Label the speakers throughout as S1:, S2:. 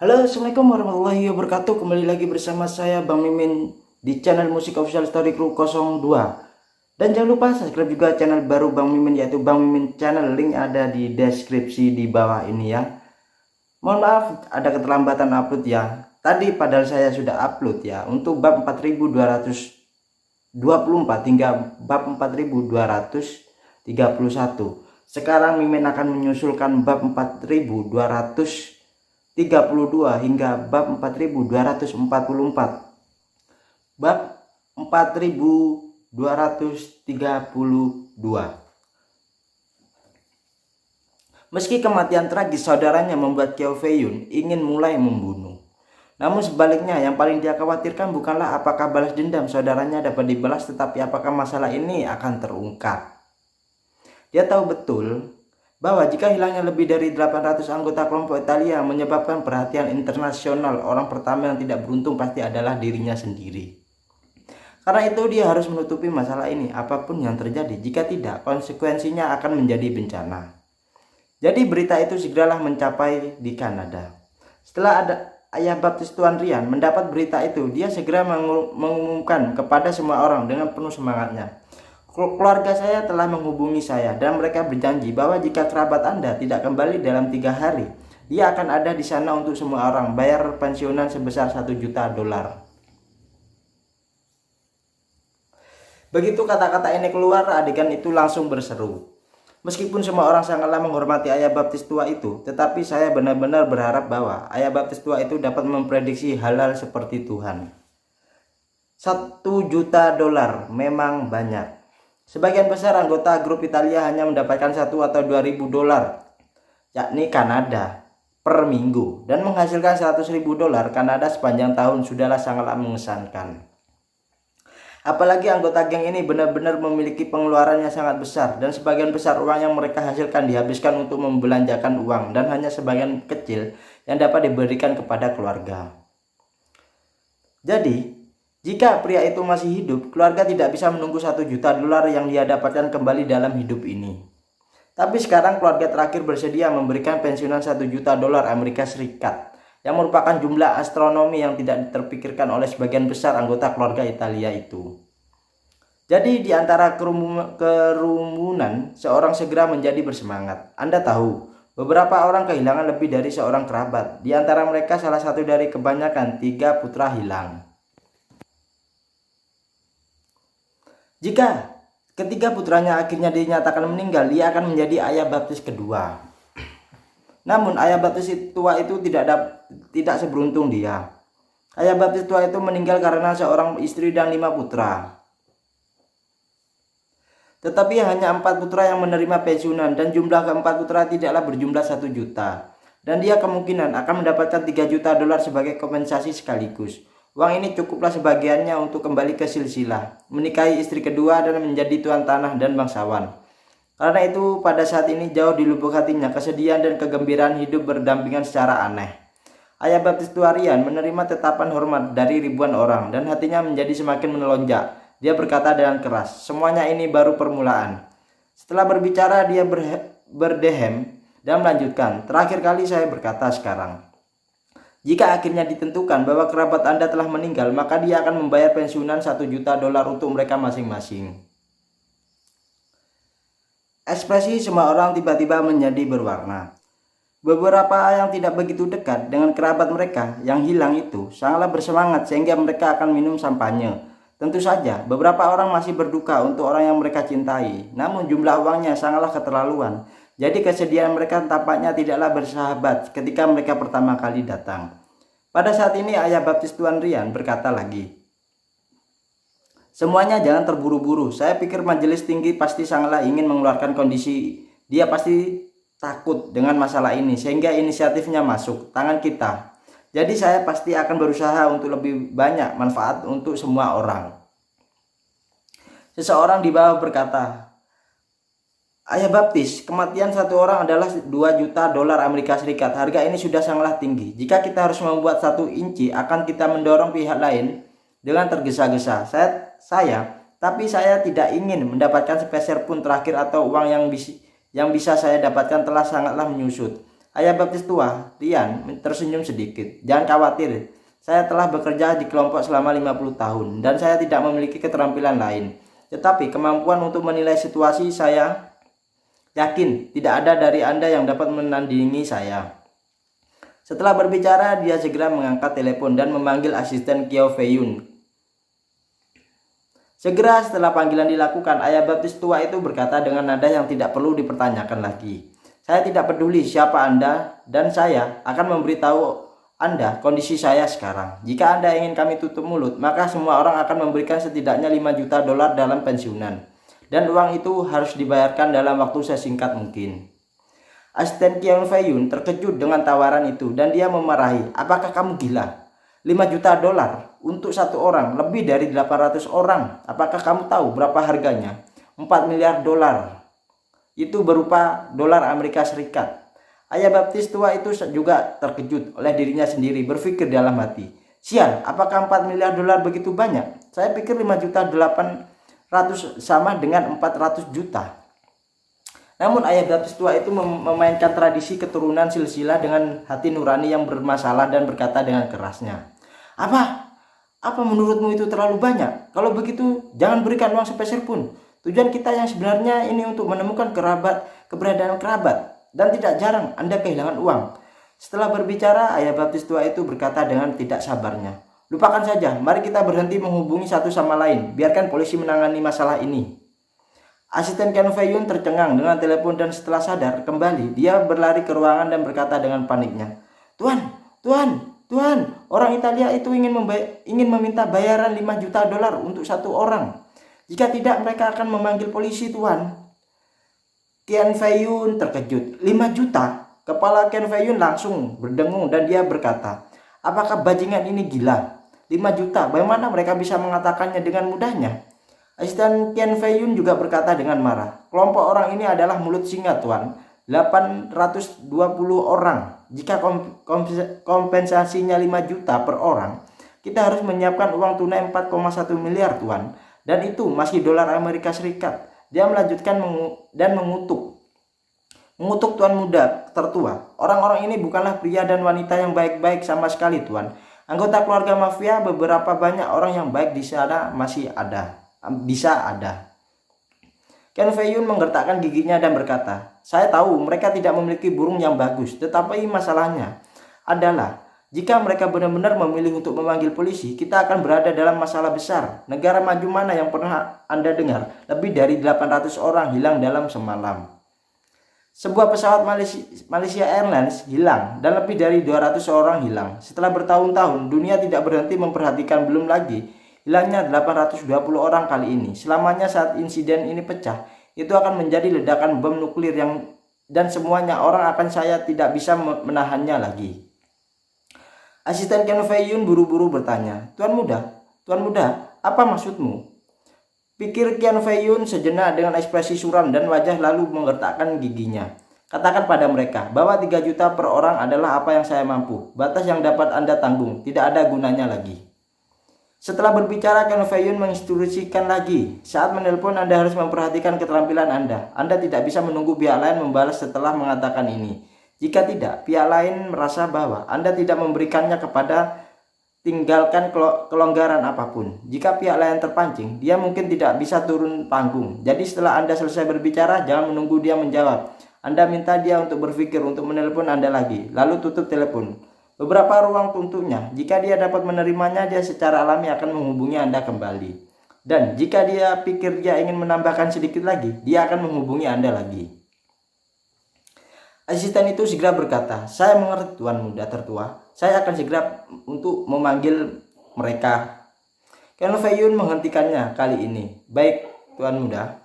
S1: Halo, assalamualaikum warahmatullahi wabarakatuh. Kembali lagi bersama saya Bang Mimin di channel Musik Official Story Crew 02. Dan jangan lupa subscribe juga channel baru Bang Mimin, yaitu Bang Mimin Channel. Link ada di deskripsi di bawah ini ya. Mohon maaf ada keterlambatan upload ya. Tadi padahal saya sudah upload ya untuk bab 4224 hingga bab 4231. Sekarang Mimin akan menyusulkan bab 4232 hingga bab 4244. Bab 4232. Meski kematian tragis saudaranya membuat Kyo Fei-yun ingin mulai membunuh, namun sebaliknya yang paling dia khawatirkan bukanlah apakah balas dendam saudaranya dapat dibalas, tetapi apakah masalah ini akan terungkap. Dia tahu betul bahwa jika hilangnya lebih dari 800 anggota kelompok Italia menyebabkan perhatian internasional, orang pertama yang tidak beruntung pasti adalah dirinya sendiri. Karena itu dia harus menutupi masalah ini apapun yang terjadi. Jika tidak, konsekuensinya akan menjadi bencana. Jadi berita itu segeralah mencapai di Kanada. Setelah ada ayah baptis Tuan Rian mendapat berita itu, dia segera mengumumkan kepada semua orang dengan penuh semangatnya. Keluarga saya telah menghubungi saya dan mereka berjanji bahwa jika kerabat Anda tidak kembali dalam 3 hari, dia akan ada di sana untuk semua orang, bayar pensiunan sebesar $1 juta. Begitu kata-kata ini keluar, adegan itu langsung berseru. Meskipun semua orang sangatlah menghormati ayah baptis tua itu, tetapi saya benar-benar berharap bahwa ayah baptis tua itu dapat memprediksi hal-hal seperti Tuhan. $1 juta memang banyak. Sebagian besar anggota grup Italia hanya mendapatkan $1 atau $2.000, yakni Kanada, per minggu, dan menghasilkan $100.000 Kanada sepanjang tahun sudahlah sangatlah mengesankan. Apalagi anggota geng ini benar-benar memiliki pengeluaran yang sangat besar, dan sebagian besar uang yang mereka hasilkan dihabiskan untuk membelanjakan uang, dan hanya sebagian kecil yang dapat diberikan kepada keluarga. Jadi, jika pria itu masih hidup, keluarga tidak bisa menunggu $1 juta yang dia dapatkan kembali dalam hidup ini. Tapi sekarang keluarga terakhir bersedia memberikan pensiunan $1 juta Amerika Serikat, yang merupakan jumlah astronomi yang tidak terpikirkan oleh sebagian besar anggota keluarga Italia itu. Jadi di antara kerumunan, seorang segera menjadi bersemangat. Anda tahu, beberapa orang kehilangan lebih dari seorang kerabat. Di antara mereka salah satu dari kebanyakan 3 putra hilang. Jika ketiga putranya akhirnya dinyatakan meninggal, dia akan menjadi ayah baptis kedua. Namun ayah baptis tua itu tidak seberuntung dia. Ayah baptis tua itu meninggal karena seorang istri dan 5 putra. Tetapi hanya 4 putra yang menerima pensiunan, dan jumlah keempat putra tidaklah berjumlah $1 juta. Dan dia kemungkinan akan mendapatkan $3 juta sebagai kompensasi sekaligus. Uang ini cukuplah sebagiannya untuk kembali ke silsilah, menikahi istri kedua, dan menjadi tuan tanah dan bangsawan. Karena itu pada saat ini jauh di lubuk hatinya kesedihan dan kegembiraan hidup berdampingan secara aneh. Ayah baptis tua Rian menerima tetapan hormat dari ribuan orang, dan hatinya menjadi semakin melonjak. Dia berkata dengan keras, semuanya ini baru permulaan. Setelah berbicara dia berdehem dan melanjutkan, terakhir kali saya berkata sekarang. Jika akhirnya ditentukan bahwa kerabat Anda telah meninggal, maka dia akan membayar pensiunan $1 juta untuk mereka masing-masing. Ekspresi semua orang tiba-tiba menjadi berwarna. Beberapa yang tidak begitu dekat dengan kerabat mereka yang hilang itu sangatlah bersemangat sehingga mereka akan minum sampanye. Tentu saja beberapa orang masih berduka untuk orang yang mereka cintai, namun jumlah uangnya sangatlah keterlaluan. Jadi kesedihan mereka tampaknya tidaklah bersahabat ketika mereka pertama kali datang. Pada saat ini ayah baptis Tuan Rian berkata lagi, semuanya jangan terburu-buru. Saya pikir majelis tinggi pasti sangatlah ingin mengeluarkan kondisi. Dia pasti takut dengan masalah ini sehingga inisiatifnya masuk tangan kita. Jadi saya pasti akan berusaha untuk lebih banyak manfaat untuk semua orang. Seseorang di bawah berkata, ayah baptis, kematian satu orang adalah $2 juta Amerika Serikat. Harga ini sudah sangatlah tinggi. Jika kita harus membuat 1 inci, akan kita mendorong pihak lain dengan tergesa-gesa. Tapi saya tidak ingin mendapatkan sepeser pun terakhir atau uang yang bisa saya dapatkan telah sangatlah menyusut. Ayah baptis tua, Rian, tersenyum sedikit. Jangan khawatir, saya telah bekerja di kelompok selama 50 tahun dan saya tidak memiliki keterampilan lain. Tetapi kemampuan untuk menilai situasi saya yakin tidak ada dari Anda yang dapat menandingi saya. Setelah berbicara, dia segera mengangkat telepon dan memanggil asisten Kiao Feiyun. Segera setelah panggilan dilakukan, ayah baptis tua itu berkata dengan nada yang tidak perlu dipertanyakan lagi. Saya tidak peduli siapa Anda dan saya akan memberitahu Anda kondisi saya sekarang. Jika Anda ingin kami tutup mulut, maka semua orang akan memberikan setidaknya 5 juta dolar dalam pensiunan. Dan uang itu harus dibayarkan dalam waktu sesingkat mungkin. Asisten Kiao Feiyun terkejut dengan tawaran itu dan dia memarahi. Apakah kamu gila? 5 juta dolar untuk satu orang, lebih dari 800 orang. Apakah kamu tahu berapa harganya? 4 miliar dolar. Itu berupa dolar Amerika Serikat. Ayah baptis tua itu juga terkejut oleh dirinya sendiri, berpikir dalam hati. Sial, apakah 4 miliar dolar begitu banyak? Saya pikir 5 juta 800 sama dengan 400 juta. Namun ayah baptis tua itu memainkan tradisi keturunan silsilah dengan hati nurani yang bermasalah dan berkata dengan kerasnya. Apa menurutmu itu terlalu banyak? Kalau begitu jangan berikan uang sepeser pun. Tujuan kita yang sebenarnya ini untuk menemukan keberadaan kerabat. Dan tidak jarang Anda kehilangan uang. Setelah berbicara, ayah baptis tua itu berkata dengan tidak sabarnya. Lupakan saja, mari kita berhenti menghubungi satu sama lain. Biarkan polisi menangani masalah ini. Asisten Kiao Feiyun tercengang dengan telepon dan setelah sadar kembali, dia berlari ke ruangan dan berkata dengan paniknya. Tuan, orang Italia itu ingin meminta bayaran 5 juta dolar untuk satu orang. Jika tidak, mereka akan memanggil polisi, Tuan. Kiao Feiyun terkejut. 5 juta? Kepala Kiao Feiyun langsung berdengung dan dia berkata, apakah bajingan ini gila? 5 juta, bagaimana mereka bisa mengatakannya dengan mudahnya? Asisten Kiao Feiyun juga berkata dengan marah. Kelompok orang ini adalah mulut singa, Tuan. 820 orang. Jika kompensasinya 5 juta per orang, kita harus menyiapkan uang tunai 4,1 miliar, Tuan. Dan itu masih dolar Amerika Serikat. Dia melanjutkan dan mengutuk Tuan muda tertua. Orang-orang ini bukanlah pria dan wanita yang baik-baik sama sekali, Tuan. Anggota keluarga mafia, beberapa banyak orang yang baik di sana bisa ada. Kiao Feiyun menggertakkan giginya dan berkata, saya tahu mereka tidak memiliki burung yang bagus, tetapi masalahnya adalah jika mereka benar-benar memilih untuk memanggil polisi, kita akan berada dalam masalah besar. Negara maju mana yang pernah Anda dengar lebih dari 800 orang hilang dalam semalam? Sebuah pesawat Malaysia Airlines hilang dan lebih dari 200 orang hilang. Setelah bertahun-tahun, dunia tidak berhenti memperhatikan, belum lagi hilangnya 820 orang kali ini. Selamanya saat insiden ini pecah, itu akan menjadi ledakan bom nuklir dan semuanya orang akan saya tidak bisa menahannya lagi. Asisten Kiao Feiyun buru-buru bertanya, Tuan muda, apa maksudmu? Pikir Kiao Feiyun sejenak dengan ekspresi suram dan wajah lalu menggertakkan giginya. Katakan pada mereka bahwa 3 juta per orang adalah apa yang saya mampu. Batas yang dapat Anda tanggung, tidak ada gunanya lagi. Setelah berbicara, Kiao Feiyun menginstruksikan lagi. Saat menelpon, Anda harus memperhatikan keterampilan Anda. Anda tidak bisa menunggu pihak lain membalas setelah mengatakan ini. Jika tidak, pihak lain merasa bahwa Anda tidak memberikannya kepada tinggalkan kelonggaran apapun. Jika pihak lain terpancing, dia mungkin tidak bisa turun panggung. Jadi setelah Anda selesai berbicara, jangan menunggu dia menjawab. Anda minta dia untuk berpikir untuk menelpon Anda lagi, lalu tutup telepon. Beberapa ruang untuknya. Jika dia dapat menerimanya, dia secara alami akan menghubungi Anda kembali. Dan jika dia pikir dia ingin menambahkan sedikit lagi, dia akan menghubungi Anda lagi. Asisten itu segera berkata, saya mengerti Tuan muda tertua. Saya akan segera untuk memanggil mereka. Kiao Feiyun menghentikannya kali ini. Baik, Tuan muda.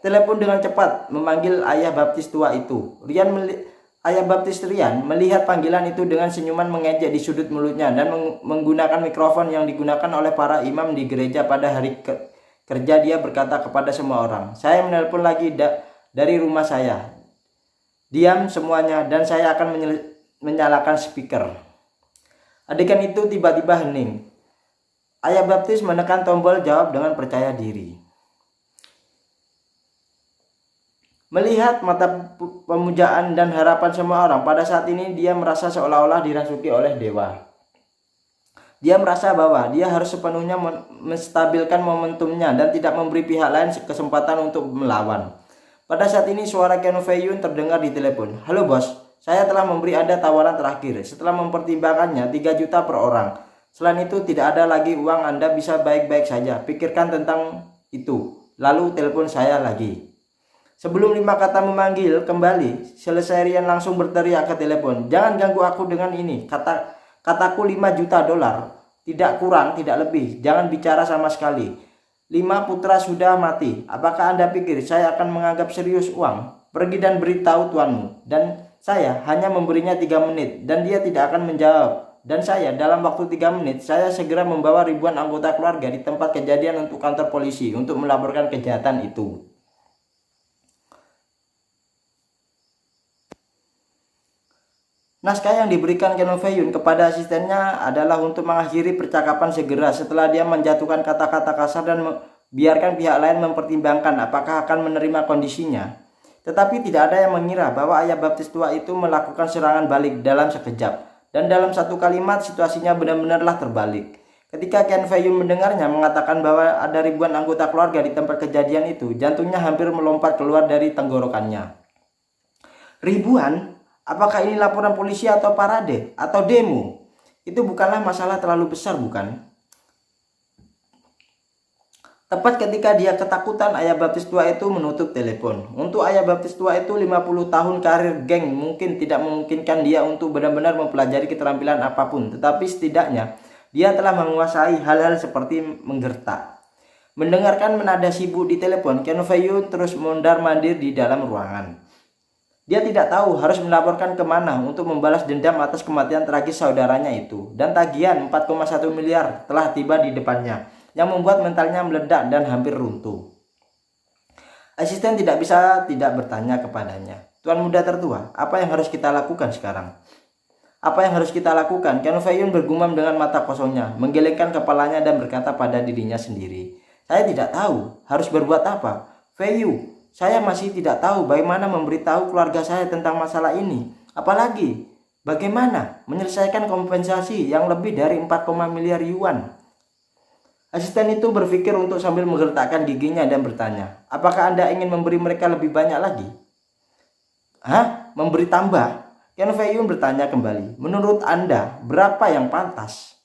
S1: Telepon dengan cepat memanggil ayah baptis tua itu. Ayah baptis Rian melihat panggilan itu dengan senyuman mengejek di sudut mulutnya dan menggunakan mikrofon yang digunakan oleh para imam di gereja pada hari kerja. Dia berkata kepada semua orang, saya menelpon lagi dari rumah saya. Diam semuanya dan saya akan menyalakan speaker. Adegan itu tiba-tiba hening. Ayah baptis menekan tombol jawab dengan percaya diri. Melihat mata pemujaan dan harapan semua orang, pada saat ini dia merasa seolah-olah dirasuki oleh dewa. Dia merasa bahwa dia harus sepenuhnya menstabilkan momentumnya dan tidak memberi pihak lain kesempatan untuk melawan. Pada saat ini suara Keanu Fei-yun terdengar di telepon. "Halo bos, saya telah memberi Anda tawaran terakhir. Setelah mempertimbangkannya 3 juta per orang. Selain itu tidak ada lagi uang, Anda bisa baik-baik saja. Pikirkan tentang itu. Lalu telepon saya lagi." Sebelum 5 kata memanggil kembali, selesai Rian langsung berteriak ke telepon. "Jangan ganggu aku dengan ini. Kataku 5 juta dolar. Tidak kurang, tidak lebih. Jangan bicara sama sekali. 5 putra sudah mati. Apakah Anda pikir saya akan menganggap serius uang? Pergi dan beritahu tuanmu." Dan saya hanya memberinya 3 menit dan dia tidak akan menjawab. Dan saya dalam waktu 3 menit, saya segera membawa ribuan anggota keluarga di tempat kejadian untuk kantor polisi untuk melaporkan kejahatan itu. Naskah yang diberikan Keanu Fei-yun kepada asistennya adalah untuk mengakhiri percakapan segera setelah dia menjatuhkan kata-kata kasar dan biarkan pihak lain mempertimbangkan apakah akan menerima kondisinya. Tetapi tidak ada yang mengira bahwa ayah baptis tua itu melakukan serangan balik dalam sekejap. Dan dalam satu kalimat situasinya benar-benarlah terbalik. Ketika Keanu Fei-yun mendengarnya mengatakan bahwa ada ribuan anggota keluarga di tempat kejadian itu, jantungnya hampir melompat keluar dari tenggorokannya. Ribuan? Apakah ini laporan polisi atau parade atau demo? Itu bukanlah masalah terlalu besar, bukan? Tepat ketika dia ketakutan, ayah baptis tua itu menutup telepon. Untuk ayah baptis tua itu 50 tahun karir geng mungkin tidak memungkinkan dia untuk benar-benar mempelajari keterampilan apapun. Tetapi setidaknya dia telah menguasai hal-hal seperti menggertak. Mendengarkan menada sibuk di telepon, Keanu Fei-yun terus mondar-mandir di dalam ruangan. Dia tidak tahu harus melaporkan kemana untuk membalas dendam atas kematian tragis saudaranya itu. Dan tagihan 4,1 miliar telah tiba di depannya, yang membuat mentalnya meledak dan hampir runtuh. Asisten tidak bisa tidak bertanya kepadanya. "Tuan muda tertua, apa yang harus kita lakukan sekarang?" "Apa yang harus kita lakukan?" Keanu Fei-yun bergumam dengan mata kosongnya, menggelengkan kepalanya dan berkata pada dirinya sendiri. "Saya tidak tahu harus berbuat apa. Fei-yu, saya masih tidak tahu bagaimana memberitahu keluarga saya tentang masalah ini. Apalagi bagaimana menyelesaikan kompensasi yang lebih dari 4, miliar yuan." Asisten itu berpikir untuk sambil menggertakkan giginya dan bertanya, "Apakah Anda ingin memberi mereka lebih banyak lagi?" "Hah? Memberi tambah?" Keanu Fei-yun bertanya kembali. "Menurut Anda, berapa yang pantas?"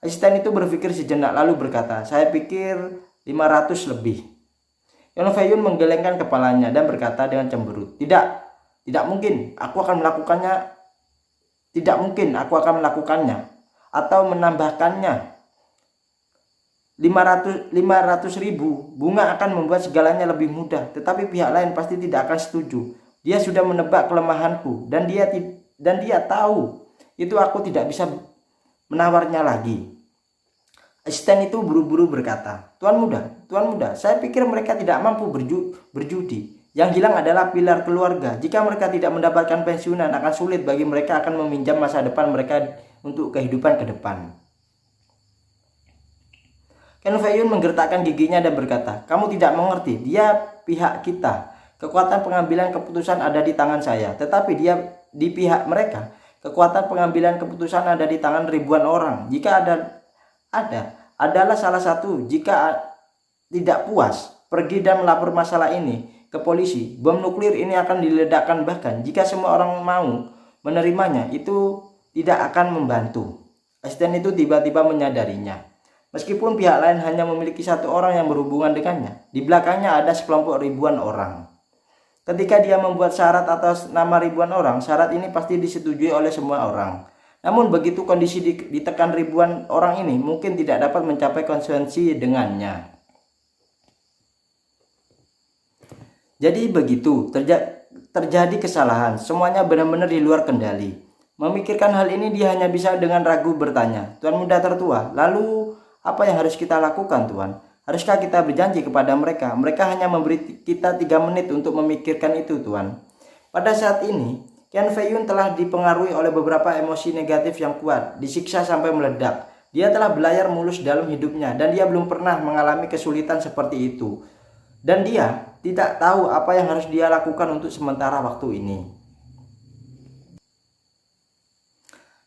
S1: Asisten itu berpikir sejenak lalu berkata, "Saya pikir 500 lebih." Keanu Fei-yun menggelengkan kepalanya dan berkata dengan cemberut, Tidak mungkin, aku akan melakukannya. Tidak mungkin, aku akan melakukannya atau menambahkannya. 500 ribu, bunga akan membuat segalanya lebih mudah, tetapi pihak lain pasti tidak akan setuju. Dia sudah menebak kelemahanku dan dia tahu itu aku tidak bisa menawarnya lagi." Asisten itu buru-buru berkata, Tuan muda, saya pikir mereka tidak mampu berjudi. Yang hilang adalah pilar keluarga. Jika mereka tidak mendapatkan pensiunan, akan sulit bagi mereka akan meminjam masa depan mereka untuk kehidupan ke depan." Keanu Fei-yun menggertakkan giginya dan berkata, "Kamu tidak mengerti, dia pihak kita. Kekuatan pengambilan keputusan ada di tangan saya, tetapi dia di pihak mereka. Kekuatan pengambilan keputusan ada di tangan ribuan orang. Jika adalah salah satu, jika tidak puas, pergi dan melapor masalah ini ke polisi. Bom nuklir ini akan diledakkan, bahkan jika semua orang mau menerimanya, itu tidak akan membantu." Asisten itu tiba-tiba menyadarinya. Meskipun pihak lain hanya memiliki 1 orang yang berhubungan dengannya, di belakangnya ada sekelompok ribuan orang. Ketika dia membuat syarat atas nama ribuan orang, syarat ini pasti disetujui oleh semua orang. Namun begitu kondisi ditekan ribuan orang ini, mungkin tidak dapat mencapai konsensus dengannya. Jadi begitu, terjadi kesalahan, semuanya benar-benar di luar kendali. Memikirkan hal ini dia hanya bisa dengan ragu bertanya, "Tuan muda tertua, lalu apa yang harus kita lakukan, Tuan? Haruskah kita berjanji kepada mereka? Mereka hanya memberi kita 3 menit untuk memikirkan itu, Tuan." Pada saat ini, Keanu Fei-yun telah dipengaruhi oleh beberapa emosi negatif yang kuat, disiksa sampai meledak. Dia telah belayar mulus dalam hidupnya dan dia belum pernah mengalami kesulitan seperti itu. Dan dia tidak tahu apa yang harus dia lakukan untuk sementara waktu ini.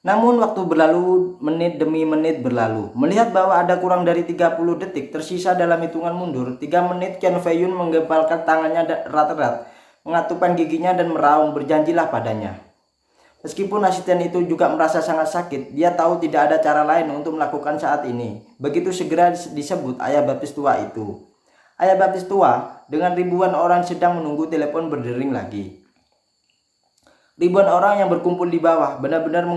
S1: Namun waktu berlalu, menit demi menit berlalu. Melihat bahwa ada kurang dari 30 detik tersisa dalam hitungan mundur, 3 menit Qian Fei Yun menggempalkan tangannya erat-erat, mengatupkan giginya dan meraung, berjanjilah padanya. Meskipun asisten itu juga merasa sangat sakit, dia tahu tidak ada cara lain untuk melakukan saat ini. Begitu segera disebut ayah baptis tua itu. Ayah baptis tua dengan ribuan orang sedang menunggu telepon berdering lagi. Ribuan orang yang berkumpul di bawah benar-benar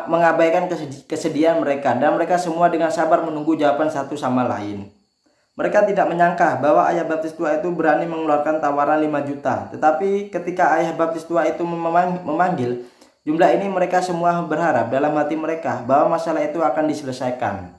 S1: mengabaikan kesedihan mereka, dan mereka semua dengan sabar menunggu jawaban satu sama lain. Mereka tidak menyangka bahwa ayah baptis tua itu berani mengeluarkan tawaran 5 juta. Tetapi ketika ayah baptis tua itu memanggil jumlah ini, mereka semua berharap dalam hati mereka bahwa masalah itu akan diselesaikan.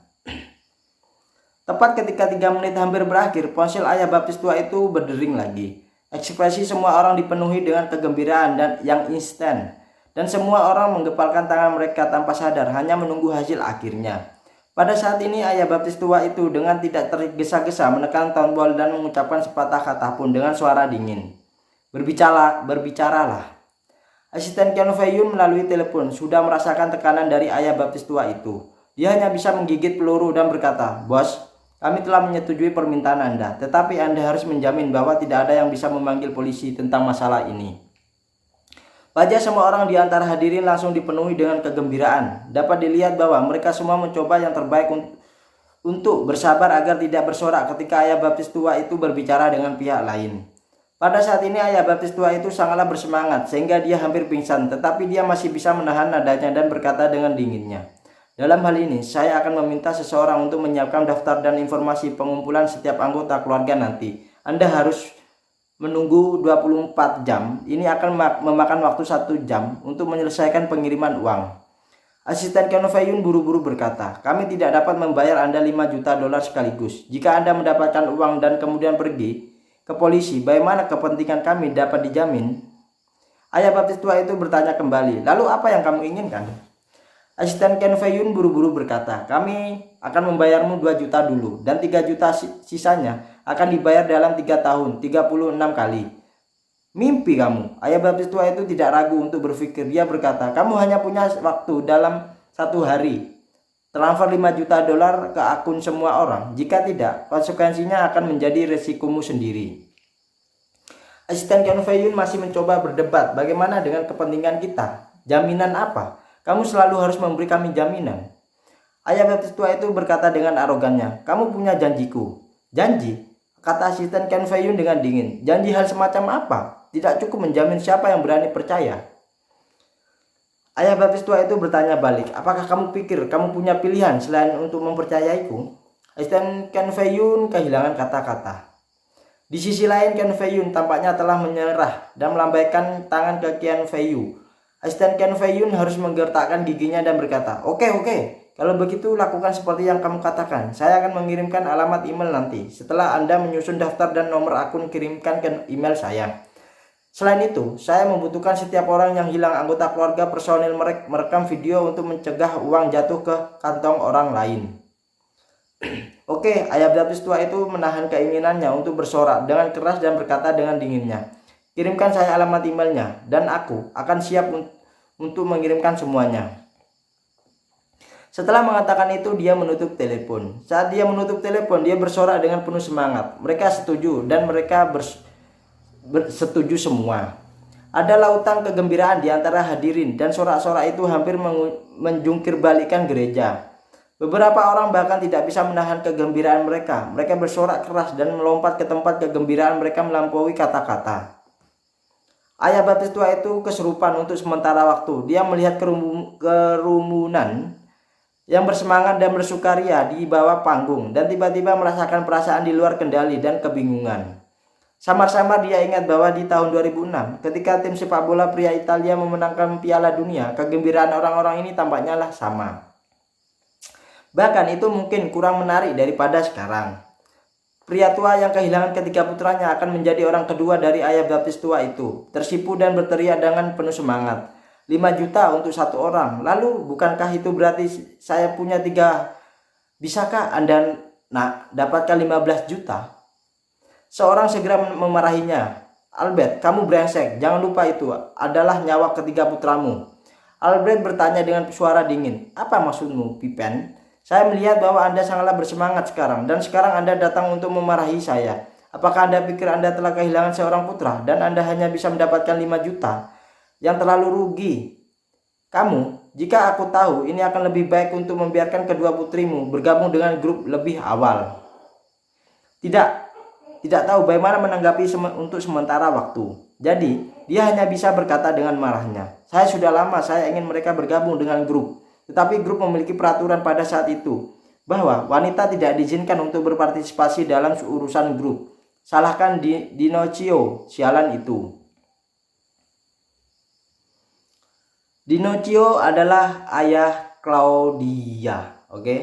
S1: Tepat ketika 3 menit hampir berakhir, ponsel ayah baptis tua itu berdering lagi. Ekspresi semua orang dipenuhi dengan kegembiraan dan yang instan, dan semua orang menggepalkan tangan mereka tanpa sadar, hanya menunggu hasil akhirnya. Pada saat ini ayah baptis tua itu dengan tidak tergesa-gesa menekan tombol dan mengucapkan sepatah kata pun dengan suara dingin. Berbicaralah. Asisten Qian Fei Yun melalui telepon sudah merasakan tekanan dari ayah baptis tua itu. Dia hanya bisa menggigit peluru dan berkata, "Bos, kami telah menyetujui permintaan Anda, tetapi Anda harus menjamin bahwa tidak ada yang bisa memanggil polisi tentang masalah ini." Wajah semua orang di antara hadirin langsung dipenuhi dengan kegembiraan. Dapat dilihat bahwa mereka semua mencoba yang terbaik untuk bersabar agar tidak bersorak ketika ayah baptis tua itu berbicara dengan pihak lain. Pada saat ini ayah baptis tua itu sangatlah bersemangat sehingga dia hampir pingsan, tetapi dia masih bisa menahan nadanya dan berkata dengan dinginnya, "Dalam hal ini, saya akan meminta seseorang untuk menyiapkan daftar dan informasi pengumpulan setiap anggota keluarga nanti. Anda harus menunggu 24 jam. Ini akan memakan waktu 1 jam untuk menyelesaikan pengiriman uang." Asisten Qian Fei Yun buru-buru berkata, "Kami tidak dapat membayar Anda 5 juta dolar sekaligus. Jika Anda mendapatkan uang dan kemudian pergi ke polisi, bagaimana kepentingan kami dapat dijamin?" Ayah baptis tua itu bertanya kembali, "Lalu apa yang kamu inginkan?" Asisten Qian Fei Yun buru-buru berkata, "Kami akan membayarmu 2 juta dulu, dan 3 juta sisanya akan dibayar dalam 3 tahun, 36 kali. Mimpi kamu." Ayah baptis tua itu tidak ragu untuk berpikir. Dia berkata, "Kamu hanya punya waktu dalam 1 hari. Transfer 5 juta dolar ke akun semua orang. Jika tidak, konsekuensinya akan menjadi resikomu sendiri." Asisten Qian Fei Yun masih mencoba berdebat, "Bagaimana dengan kepentingan kita? Jaminan apa? Kamu selalu harus memberi kami jaminan." Ayah baptis tua itu berkata dengan arogannya, "Kamu punya janjiku." "Janji?" kata asisten Qian Fei Yun dengan dingin. "Janji hal semacam apa? Tidak cukup menjamin siapa yang berani percaya." Ayah baptis tua itu bertanya balik, "Apakah kamu pikir kamu punya pilihan selain untuk mempercayaiku?" Asisten Qian Fei Yun kehilangan kata-kata. Di sisi lain, Qian Fei Yun tampaknya telah menyerah dan melambaikan tangan ke Qian Fei Yun. Asisten Qian Fei Yun harus menggertakkan giginya dan berkata, Oke. Kalau begitu lakukan seperti yang kamu katakan. Saya akan mengirimkan alamat email nanti. Setelah Anda menyusun daftar dan nomor akun, kirimkan ke email saya. Selain itu, saya membutuhkan setiap orang yang hilang anggota keluarga personil merekam video untuk mencegah uang jatuh ke kantong orang lain. Oke, ayah baptis tua itu menahan keinginannya untuk bersorak dengan keras dan berkata dengan dinginnya, "Kirimkan saya alamat emailnya, dan aku akan siap untuk mengirimkan semuanya." Setelah mengatakan itu, dia menutup telepon. Saat dia menutup telepon, dia bersorak dengan penuh semangat. Mereka setuju, dan mereka setuju semua. Ada lautan kegembiraan di antara hadirin, dan sorak-sorak itu hampir menjungkir balikkan gereja. Beberapa orang bahkan tidak bisa menahan kegembiraan mereka. Mereka bersorak keras dan melompat ke tempat kegembiraan mereka melampaui kata-kata. Ayah baptis tua itu kesurupan untuk sementara waktu. Dia melihat kerumunan yang bersemangat dan bersukaria di bawah panggung, dan tiba-tiba merasakan perasaan di luar kendali dan kebingungan. Samar-samar dia ingat bahwa di tahun 2006, ketika tim sepak bola pria Italia memenangkan Piala Dunia, kegembiraan orang-orang ini tampaknya lah sama. Bahkan itu mungkin kurang menarik daripada sekarang. Pria tua yang kehilangan ketiga putranya akan menjadi orang kedua dari ayah baptis tua itu, tersipu dan berteriak dengan penuh semangat, 5 juta untuk 1 orang. Lalu bukankah itu berarti saya punya 3? Bisakah Anda dapatkan 15 juta? Seorang segera memarahinya. Albert, kamu brengsek, jangan lupa itu adalah nyawa ketiga putramu. Albert bertanya dengan suara dingin. Apa maksudmu, Pippen? Saya melihat bahwa Anda sangatlah bersemangat sekarang, dan sekarang Anda datang untuk memarahi saya. Apakah Anda pikir Anda telah kehilangan seorang putra, dan Anda hanya bisa mendapatkan 5 juta? Yang terlalu rugi. Kamu, jika aku tahu, ini akan lebih baik untuk membiarkan kedua putrimu bergabung dengan grup lebih awal. Tidak tahu bagaimana menanggapi untuk sementara waktu. Jadi, dia hanya bisa berkata dengan marahnya, saya ingin mereka bergabung dengan grup. Tetapi grup memiliki peraturan pada saat itu, bahwa wanita tidak diizinkan untuk berpartisipasi dalam urusan grup. Salahkan Dinocio, sialan itu. Dinocio adalah ayah Claudia, oke?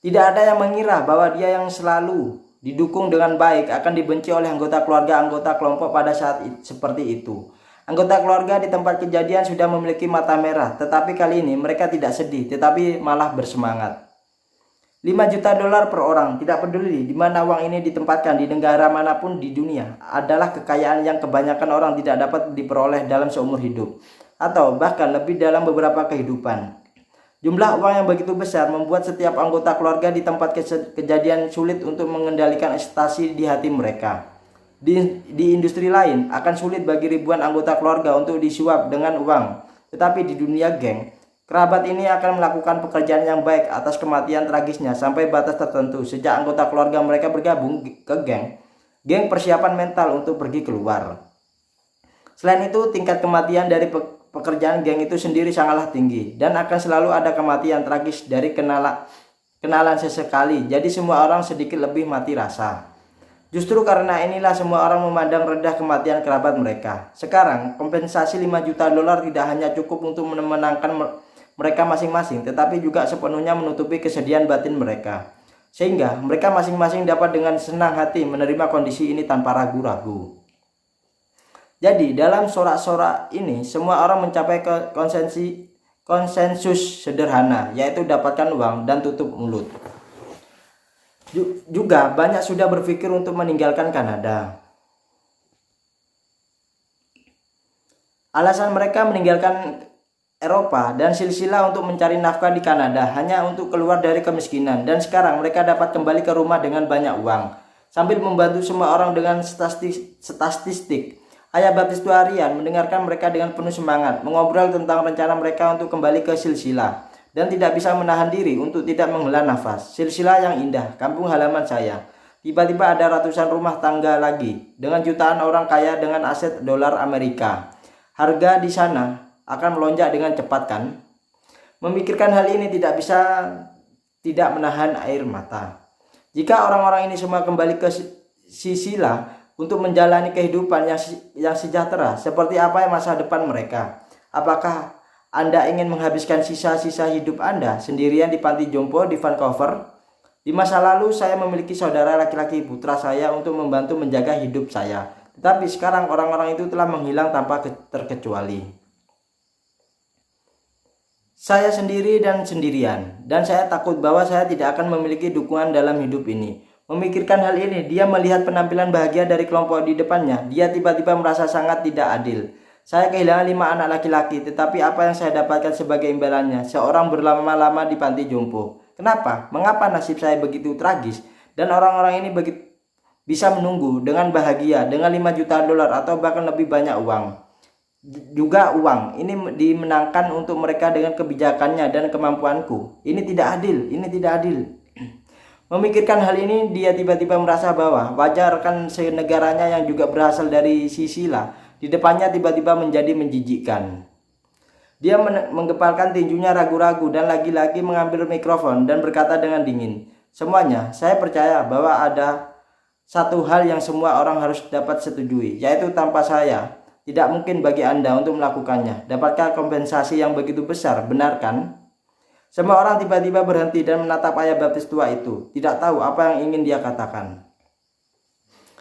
S1: Tidak ada yang mengira bahwa dia yang selalu didukung dengan baik akan dibenci oleh anggota kelompok pada saat seperti itu. Anggota keluarga di tempat kejadian sudah memiliki mata merah, tetapi kali ini mereka tidak sedih, tetapi malah bersemangat. 5 juta dolar per orang, tidak peduli di mana uang ini ditempatkan di negara manapun di dunia, adalah kekayaan yang kebanyakan orang tidak dapat diperoleh dalam seumur hidup, atau bahkan lebih dalam beberapa kehidupan. Jumlah uang yang begitu besar membuat setiap anggota keluarga di tempat kejadian sulit untuk mengendalikan ekstasi di hati mereka. Di industri lain akan sulit bagi ribuan anggota keluarga untuk disuap dengan uang. Tetapi di dunia geng, kerabat ini akan melakukan pekerjaan yang baik atas kematian tragisnya sampai batas tertentu sejak anggota keluarga mereka bergabung ke geng. Geng persiapan mental untuk pergi keluar. Selain itu, tingkat kematian dari pekerjaan geng itu sendiri sangatlah tinggi, dan akan selalu ada kematian tragis dari kenalan sesekali. Jadi semua orang sedikit lebih mati rasa. Justru karena inilah semua orang memandang rendah kematian kerabat mereka. Sekarang kompensasi 5 juta dolar tidak hanya cukup untuk memenangkan mereka masing-masing, tetapi juga sepenuhnya menutupi kesedihan batin mereka, sehingga mereka masing-masing dapat dengan senang hati menerima kondisi ini tanpa ragu-ragu. Jadi dalam sorak-sorak ini semua orang mencapai konsensus sederhana, yaitu dapatkan uang dan tutup mulut. Juga banyak sudah berpikir untuk meninggalkan Kanada. Alasan mereka meninggalkan Eropa dan silsilah untuk mencari nafkah di Kanada hanya untuk keluar dari kemiskinan, dan sekarang mereka dapat kembali ke rumah dengan banyak uang sambil membantu semua orang dengan statistik. Ayah baptis Tuarian mendengarkan mereka dengan penuh semangat, mengobrol tentang rencana mereka untuk kembali ke silsilah, dan tidak bisa menahan diri untuk tidak menghela nafas. Silsilah yang indah, kampung halaman saya. Tiba-tiba ada ratusan rumah tangga lagi, dengan jutaan orang kaya dengan aset dolar Amerika. Harga di sana akan melonjak dengan cepat, kan? Memikirkan hal ini tidak bisa tidak menahan air mata. Jika orang-orang ini semua kembali ke silsilah untuk menjalani kehidupan yang sejahtera, seperti apa yang masa depan mereka? Apakah Anda ingin menghabiskan sisa-sisa hidup Anda sendirian di panti jompo di Vancouver? Di masa lalu saya memiliki saudara laki-laki putra saya untuk membantu menjaga hidup saya. Tetapi sekarang orang-orang itu telah menghilang tanpa terkecuali. Saya sendiri dan sendirian, dan saya takut bahwa saya tidak akan memiliki dukungan dalam hidup ini. Memikirkan hal ini, dia melihat penampilan bahagia dari kelompok di depannya. Dia tiba-tiba merasa sangat tidak adil. Saya kehilangan 5 anak laki-laki, tetapi apa yang saya dapatkan sebagai imbalannya? Seorang berlama-lama di panti jompo. Kenapa? Mengapa nasib saya begitu tragis? Dan orang-orang ini bisa menunggu dengan bahagia dengan 5 juta dolar atau bahkan lebih banyak uang. Juga uang ini dimenangkan untuk mereka dengan kebijakannya dan kemampuanku. Ini tidak adil, ini tidak adil. Memikirkan hal ini, dia tiba-tiba merasa bahwa wajah rekan senegaranya yang juga berasal dari silsilah di depannya tiba-tiba menjadi menjijikkan. Dia menggepalkan tinjunya ragu-ragu dan lagi-lagi mengambil mikrofon dan berkata dengan dingin, "Semuanya, saya percaya bahwa ada satu hal yang semua orang harus dapat setujui, yaitu tanpa saya, tidak mungkin bagi Anda untuk melakukannya. Dapatkah kompensasi yang begitu besar, benar kan?" Semua orang tiba-tiba berhenti dan menatap ayah baptis tua itu, tidak tahu apa yang ingin dia katakan.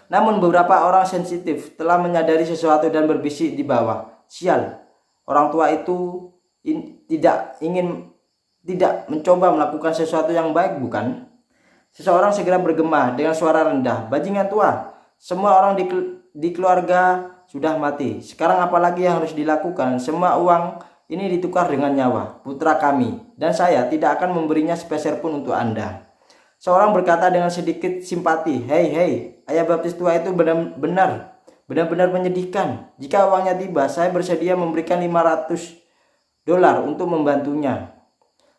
S1: Namun beberapa orang sensitif telah menyadari sesuatu dan berbisik di bawah, "Sial, orang tua itu tidak mencoba melakukan sesuatu yang baik, bukan?" Seseorang segera bergema dengan suara rendah, "Bajingan tua, Semua orang di keluarga sudah mati. Sekarang apalagi yang harus dilakukan? Semua uang ini ditukar dengan nyawa putra kami, dan saya tidak akan memberinya sepeser pun untuk Anda. Seorang berkata dengan sedikit simpati, hei, ayah baptis tua itu benar-benar menyedihkan. Jika uangnya tiba, saya bersedia memberikan $500 untuk membantunya.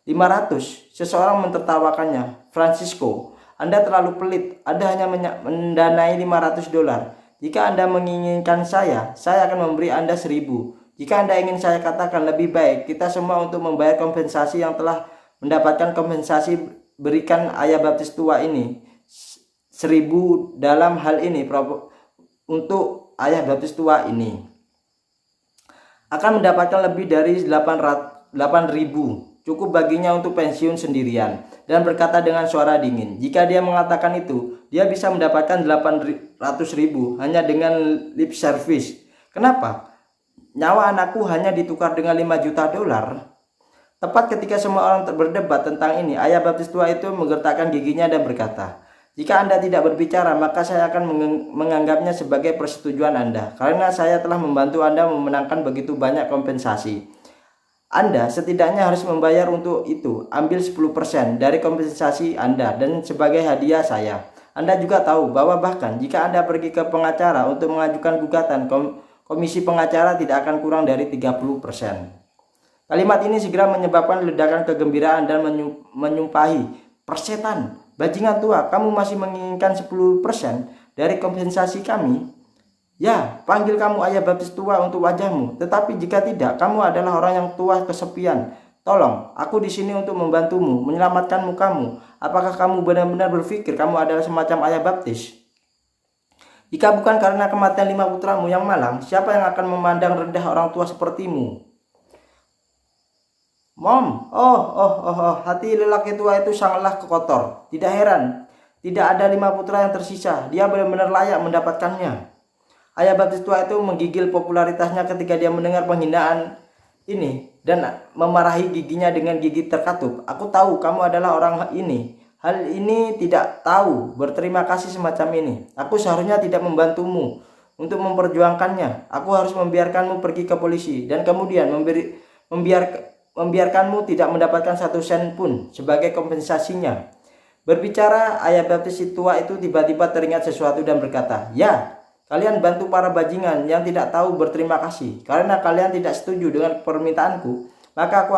S1: 500? Seseorang mentertawakannya. Francisco, Anda terlalu pelit. Anda hanya mendanai $500. Jika Anda menginginkan saya akan memberi Anda 1.000. Jika Anda ingin saya katakan lebih baik, kita semua untuk membayar kompensasi yang telah mendapatkan kompensasi, berikan ayah baptis tua ini 1.000 dalam hal ini untuk ayah baptis tua ini akan mendapatkan lebih dari 8.000. Cukup baginya untuk pensiun sendirian. Dan berkata dengan suara dingin, jika dia mengatakan itu, dia bisa mendapatkan 800.000 hanya dengan lip service. Kenapa? Nyawa anakku hanya ditukar dengan $5 juta. Tepat ketika semua orang berdebat tentang ini, ayah baptis tua itu menggertakkan giginya dan berkata, jika Anda tidak berbicara, maka saya akan menganggapnya sebagai persetujuan Anda, karena saya telah membantu Anda memenangkan begitu banyak kompensasi. Anda setidaknya harus membayar untuk itu. Ambil 10% dari kompensasi Anda dan sebagai hadiah saya. Anda juga tahu bahwa bahkan jika Anda pergi ke pengacara untuk mengajukan gugatan, komisi pengacara tidak akan kurang dari 30%. Kalimat ini segera menyebabkan ledakan kegembiraan dan menyumpahi, persetan, bajingan tua, kamu masih menginginkan 10% dari kompensasi kami? Ya, panggil kamu ayah baptis tua untuk wajahmu. Tetapi jika tidak, kamu adalah orang yang tua kesepian. Tolong, aku di sini untuk membantumu, menyelamatkanmu kamu. Apakah kamu benar-benar berpikir kamu adalah semacam ayah baptis? Jika bukan karena kematian 5 putramu yang malang, siapa yang akan memandang rendah orang tua sepertimu? Mom, hati lelaki tua itu sangatlah kotor. Tidak heran, tidak ada 5 putra yang tersisa. Dia benar-benar layak mendapatkannya. Ayah baptis tua itu menggigil popularitasnya ketika dia mendengar penghinaan ini dan memarahi giginya dengan gigi terkatup. Aku tahu kamu adalah orang ini. Hal ini tidak tahu berterima kasih semacam ini. Aku seharusnya tidak membantumu untuk memperjuangkannya. Aku harus membiarkanmu pergi ke polisi dan kemudian membiarkanmu tidak mendapatkan 1 sen pun sebagai kompensasinya. Berbicara, ayah baptis tua itu tiba-tiba teringat sesuatu dan berkata, ya, kalian bantu para bajingan yang tidak tahu berterima kasih. Karena kalian tidak setuju dengan permintaanku, maka aku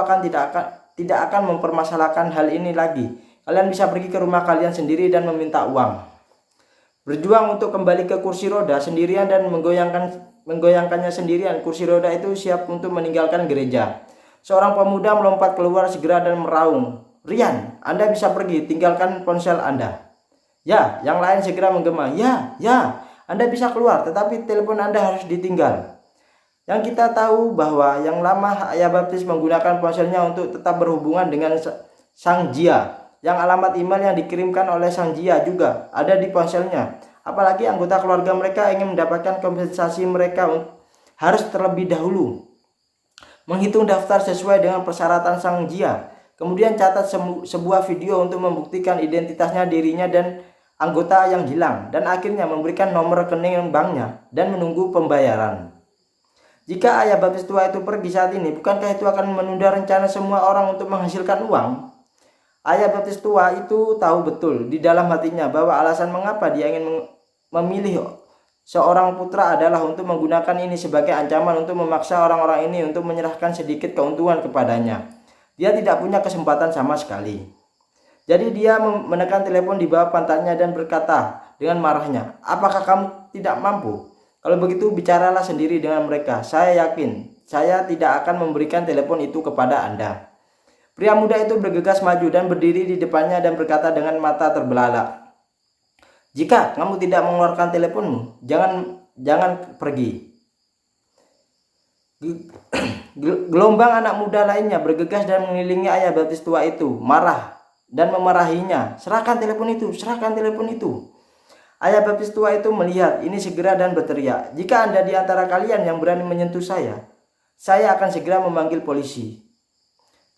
S1: tidak akan mempermasalahkan hal ini lagi. Kalian bisa pergi ke rumah kalian sendiri dan meminta uang. Berjuang untuk kembali ke kursi roda sendirian dan menggoyangkannya sendirian. Kursi roda itu siap untuk meninggalkan gereja. Seorang pemuda melompat keluar segera dan meraung, Rian, Anda bisa pergi, tinggalkan ponsel Anda. Ya, yang lain segera menggema, ya, Anda bisa keluar, tetapi telepon Anda harus ditinggal. Yang kita tahu bahwa yang lama ayah baptis menggunakan ponselnya untuk tetap berhubungan dengan Sang Jia. Yang alamat email yang dikirimkan oleh Sang Jia juga ada di ponselnya. Apalagi anggota keluarga mereka ingin mendapatkan kompensasi mereka harus terlebih dahulu menghitung daftar sesuai dengan persyaratan Sang Jia. Kemudian catat sebuah video untuk membuktikan identitasnya dirinya dan anggota yang hilang. Dan akhirnya memberikan nomor rekening banknya dan menunggu pembayaran. Jika ayah baptis tua itu pergi saat ini, bukankah itu akan menunda rencana semua orang untuk menghasilkan uang? Ayah baptis tua itu tahu betul di dalam hatinya bahwa alasan mengapa dia ingin memilih seorang putra adalah untuk menggunakan ini sebagai ancaman untuk memaksa orang-orang ini untuk menyerahkan sedikit keuntungan kepadanya. Dia tidak punya kesempatan sama sekali. Jadi dia menekan telepon di bawah pantatnya dan berkata dengan marahnya, apakah kamu tidak mampu? Kalau begitu bicaralah sendiri dengan mereka. Saya yakin saya tidak akan memberikan telepon itu kepada Anda. Pria muda itu bergegas maju dan berdiri di depannya dan berkata dengan mata terbelalak, jika kamu tidak mengeluarkan teleponmu, jangan pergi. Gelombang anak muda lainnya bergegas dan mengelilingi ayah baptis tua itu, marah dan memarahinya. Serahkan telepon itu, serahkan telepon itu. Ayah baptis tua itu melihat ini segera dan berteriak, jika Anda di antara kalian yang berani menyentuh saya akan segera memanggil polisi.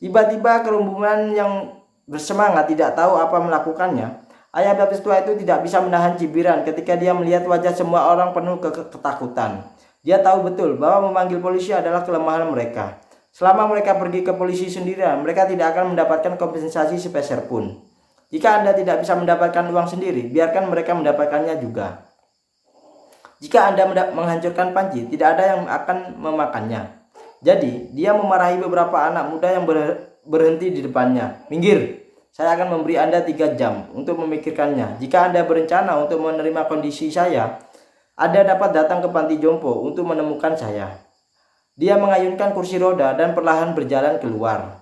S1: Tiba-tiba kerumunan yang bersemangat tidak tahu apa melakukannya. Ayah baptis tua itu tidak bisa menahan cibiran ketika dia melihat wajah semua orang penuh ketakutan. Dia tahu betul bahwa memanggil polisi adalah kelemahan mereka. Selama mereka pergi ke polisi sendirian, mereka tidak akan mendapatkan kompensasi sepeser pun. Jika Anda tidak bisa mendapatkan uang sendiri, biarkan mereka mendapatkannya juga. Jika Anda menghancurkan panci, tidak ada yang akan memakannya. Jadi, dia memarahi beberapa anak muda yang berhenti di depannya. Minggir! Saya akan memberi Anda 3 jam untuk memikirkannya. Jika Anda berencana untuk menerima kondisi saya, Anda dapat datang ke panti jompo untuk menemukan saya. Dia mengayunkan kursi roda dan perlahan berjalan keluar.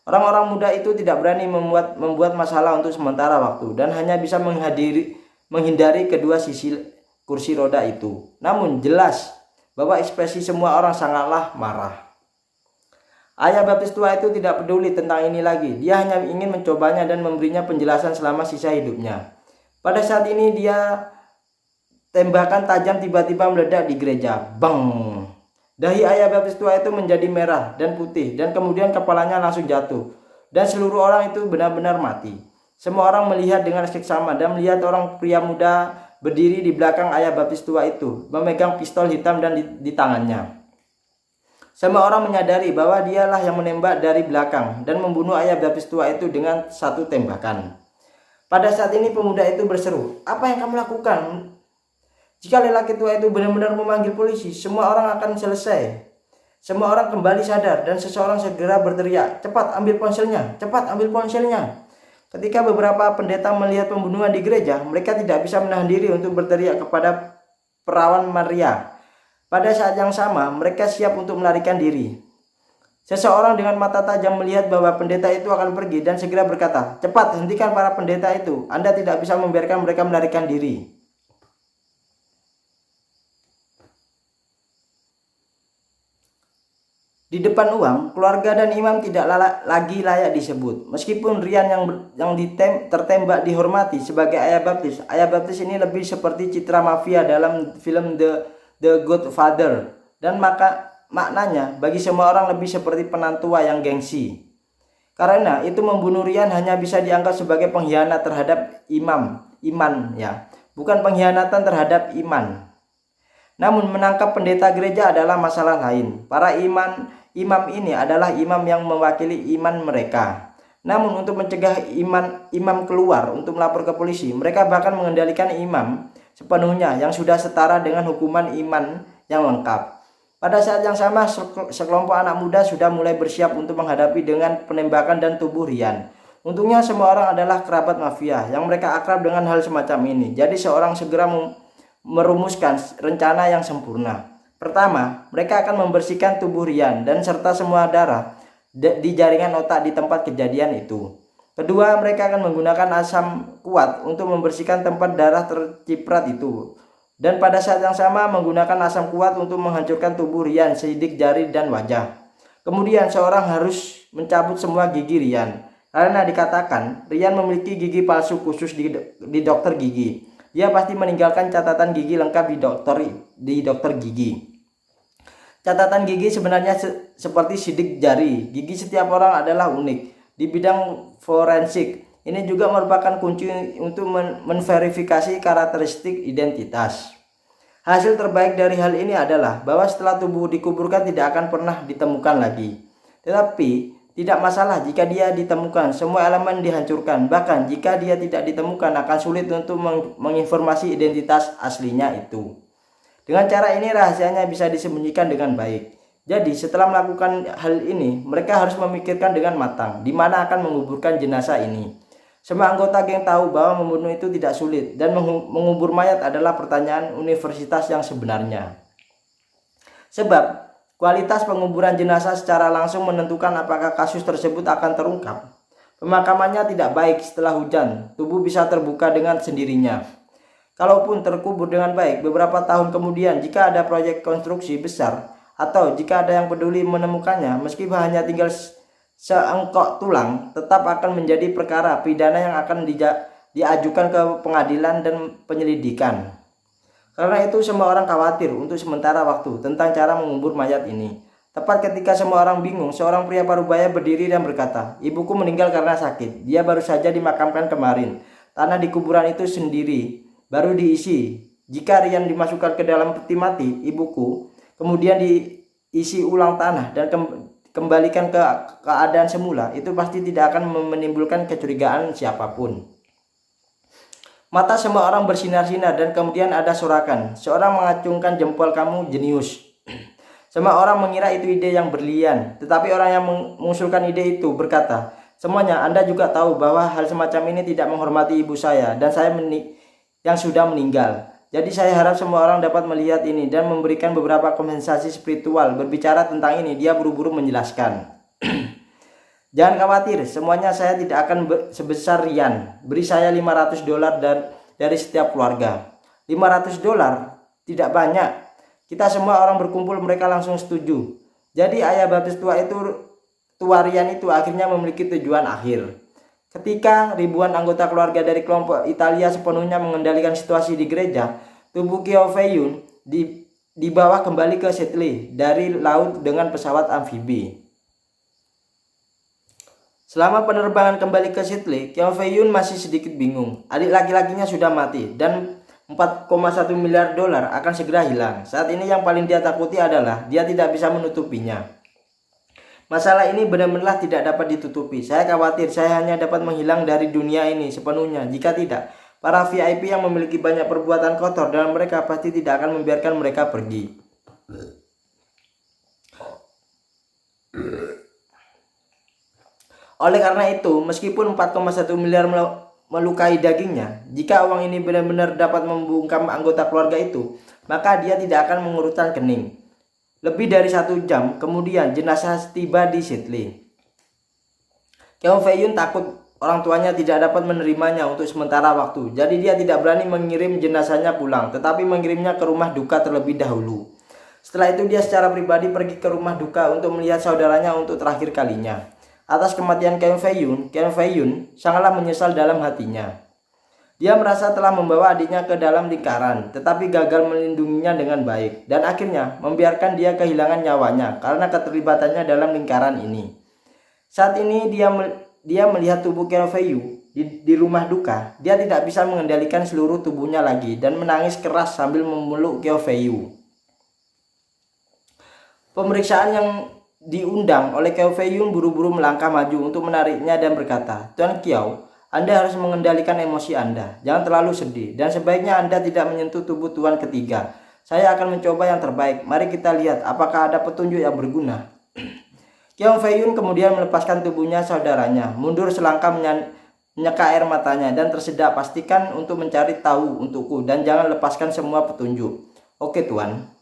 S1: Orang-orang muda itu tidak berani membuat masalah untuk sementara waktu dan hanya bisa menghindari kedua sisi kursi roda itu. Namun jelas bahwa ekspresi semua orang sangatlah marah. Ayah baptis tua itu tidak peduli tentang ini lagi. Dia hanya ingin mencobanya dan memberinya penjelasan selama sisa hidupnya. Pada saat ini tembakan tajam tiba-tiba meledak di gereja. Bang! Dahi ayah baptis tua itu menjadi merah dan putih dan kemudian kepalanya langsung jatuh. Dan seluruh orang itu benar-benar mati. Semua orang melihat dengan seksama dan melihat orang pria muda berdiri di belakang ayah baptis tua itu, memegang pistol hitam dan di tangannya. Semua orang menyadari bahwa dialah yang menembak dari belakang dan membunuh ayah baptis tua itu dengan 1 tembakan. Pada saat ini pemuda itu berseru, "Apa yang kamu lakukan?" Jika lelaki tua itu benar-benar memanggil polisi, semua orang akan selesai. Semua orang kembali sadar dan seseorang segera berteriak, "Cepat ambil ponselnya, cepat ambil ponselnya." Ketika beberapa pendeta melihat pembunuhan di gereja, mereka tidak bisa menahan diri untuk berteriak kepada perawan Maria. Pada saat yang sama, mereka siap untuk melarikan diri. Seseorang dengan mata tajam melihat bahwa pendeta itu akan pergi dan segera berkata, "Cepat, hentikan para pendeta itu. Anda tidak bisa membiarkan mereka melarikan diri." Di depan uang, keluarga dan imam tidak lagi layak disebut. Meskipun Ryan yang tertembak dihormati sebagai ayah baptis ini lebih seperti citra mafia dalam film The Godfather, dan maknanya bagi semua orang lebih seperti penantua yang gengsi. Karena itu membunuh Ryan hanya bisa dianggap sebagai pengkhianat terhadap iman ya, bukan pengkhianatan terhadap iman. Namun menangkap pendeta gereja adalah masalah lain. Para imam ini adalah imam yang mewakili iman mereka. Namun untuk mencegah imam keluar untuk melapor ke polisi, mereka bahkan mengendalikan imam sepenuhnya yang sudah setara dengan hukuman iman yang lengkap. Pada saat yang sama, sekelompok anak muda sudah mulai bersiap untuk menghadapi dengan penembakan dan tubuh Ryan. Untungnya semua orang adalah kerabat mafia yang mereka akrab dengan hal semacam ini. Jadi seorang segera merumuskan rencana yang sempurna. Pertama, mereka akan membersihkan tubuh Ryan dan serta semua darah di jaringan otak di tempat kejadian itu. Kedua, mereka akan menggunakan asam kuat untuk membersihkan tempat darah terciprat itu. Dan pada saat yang sama menggunakan asam kuat untuk menghancurkan tubuh Ryan, sidik jari dan wajah. Kemudian seorang harus mencabut semua gigi Ryan. Karena dikatakan Ryan memiliki gigi palsu khusus di dokter gigi. Dia pasti meninggalkan catatan gigi lengkap di dokter gigi. Catatan gigi sebenarnya seperti sidik jari. Gigi setiap orang adalah unik. Di bidang forensik, ini juga merupakan kunci untuk menverifikasi karakteristik identitas. Hasil terbaik dari hal ini adalah bahwa setelah tubuh dikuburkan tidak akan pernah ditemukan lagi. Tetapi tidak masalah jika dia ditemukan, semua elemen dihancurkan. Bahkan jika dia tidak ditemukan akan sulit untuk menginformasi identitas aslinya itu. Dengan cara ini rahasianya bisa disembunyikan dengan baik. Jadi setelah melakukan hal ini, mereka harus memikirkan dengan matang di mana akan menguburkan jenazah ini. Semua anggota geng tahu bahwa membunuh itu tidak sulit dan mengubur mayat adalah pertanyaan universitas yang sebenarnya. Sebab kualitas penguburan jenazah secara langsung menentukan apakah kasus tersebut akan terungkap. Pemakamannya tidak baik setelah hujan, tubuh bisa terbuka dengan sendirinya. Kalaupun terkubur dengan baik, beberapa tahun kemudian jika ada proyek konstruksi besar atau jika ada yang peduli menemukannya, meski hanya tinggal seengkok tulang, tetap akan menjadi perkara pidana yang akan diajukan ke pengadilan dan penyelidikan. Karena itu semua orang khawatir untuk sementara waktu tentang cara mengubur mayat ini. Tepat ketika semua orang bingung, seorang pria parubaya berdiri dan berkata, "Ibuku meninggal karena sakit. Dia baru saja dimakamkan kemarin. tanah di kuburan itu sendiri baru diisi. Jika Rian dimasukkan ke dalam peti mati ibuku, kemudian diisi ulang tanah dan kembalikan ke keadaan semula, itu pasti tidak akan menimbulkan kecurigaan siapapun. Mata semua orang bersinar-sinar dan kemudian ada sorakan. Seorang mengacungkan jempol, "Kamu jenius." Semua orang mengira itu ide yang berlian, tetapi orang yang mengusulkan ide itu berkata, "Semuanya, Anda juga tahu bahwa hal semacam ini tidak menghormati ibu saya dan saya yang sudah meninggal. Jadi saya harap semua orang dapat melihat ini dan memberikan beberapa kompensasi spiritual." Berbicara tentang ini, dia buru-buru menjelaskan, "Jangan khawatir, semuanya saya tidak akan sebesar Rian. Beri saya $500 dari setiap keluarga." $500 tidak banyak. Kita semua orang berkumpul, mereka langsung setuju. Jadi ayah baptis tua Rian itu akhirnya memiliki tujuan akhir. Ketika ribuan anggota keluarga dari kelompok Italia sepenuhnya mengendalikan situasi di gereja, tubuh Kyaw Fei-yun dibawa kembali ke Seattle dari laut dengan pesawat amfibi. Selama penerbangan kembali ke Seattle, Kyaw Fei-yun masih sedikit bingung. Adik laki-lakinya sudah mati dan $4,1 miliar akan segera hilang. Saat ini yang paling dia takuti adalah dia tidak bisa menutupinya. Masalah ini benar-benar tidak dapat ditutupi. Saya khawatir saya hanya dapat menghilang dari dunia ini sepenuhnya. Jika tidak, para VIP yang memiliki banyak perbuatan kotor dan mereka pasti tidak akan membiarkan mereka pergi. Oleh karena itu, meskipun 4,1 miliar melukai dagingnya, jika uang ini benar-benar dapat membungkam anggota keluarga itu, maka dia tidak akan mengurutkan kening. Lebih dari 1 jam kemudian jenazah tiba di Seattle. Kyaw Fei-yun takut orang tuanya tidak dapat menerimanya untuk sementara waktu, jadi dia tidak berani mengirim jenazahnya pulang, tetapi mengirimnya ke rumah duka terlebih dahulu. Setelah itu dia secara pribadi pergi ke rumah duka untuk melihat saudaranya untuk terakhir kalinya. Atas kematian Kyaw Fei-yun sangatlah menyesal dalam hatinya. Dia merasa telah membawa adiknya ke dalam lingkaran, tetapi gagal melindunginya dengan baik, dan akhirnya membiarkan dia kehilangan nyawanya karena keterlibatannya dalam lingkaran ini. Saat ini dia melihat tubuh Kyaw Fei-yun di rumah duka. Dia tidak bisa mengendalikan seluruh tubuhnya lagi dan menangis keras sambil memeluk Kyaw Fei-yun. Pemeriksaan yang diundang oleh Kyaw Fei-yun buru-buru melangkah maju untuk menariknya dan berkata, "Tuan Kyaw, Anda harus mengendalikan emosi Anda. Jangan terlalu sedih dan sebaiknya Anda tidak menyentuh tubuh Tuan ketiga. Saya akan mencoba yang terbaik. Mari kita lihat apakah ada petunjuk yang berguna." Kyaw Fei-yun kemudian melepaskan tubuhnya saudaranya, mundur selangkah menyeka air matanya dan tersedak. "Pastikan untuk mencari tahu untukku dan jangan lepaskan semua petunjuk." "Oke, Tuan."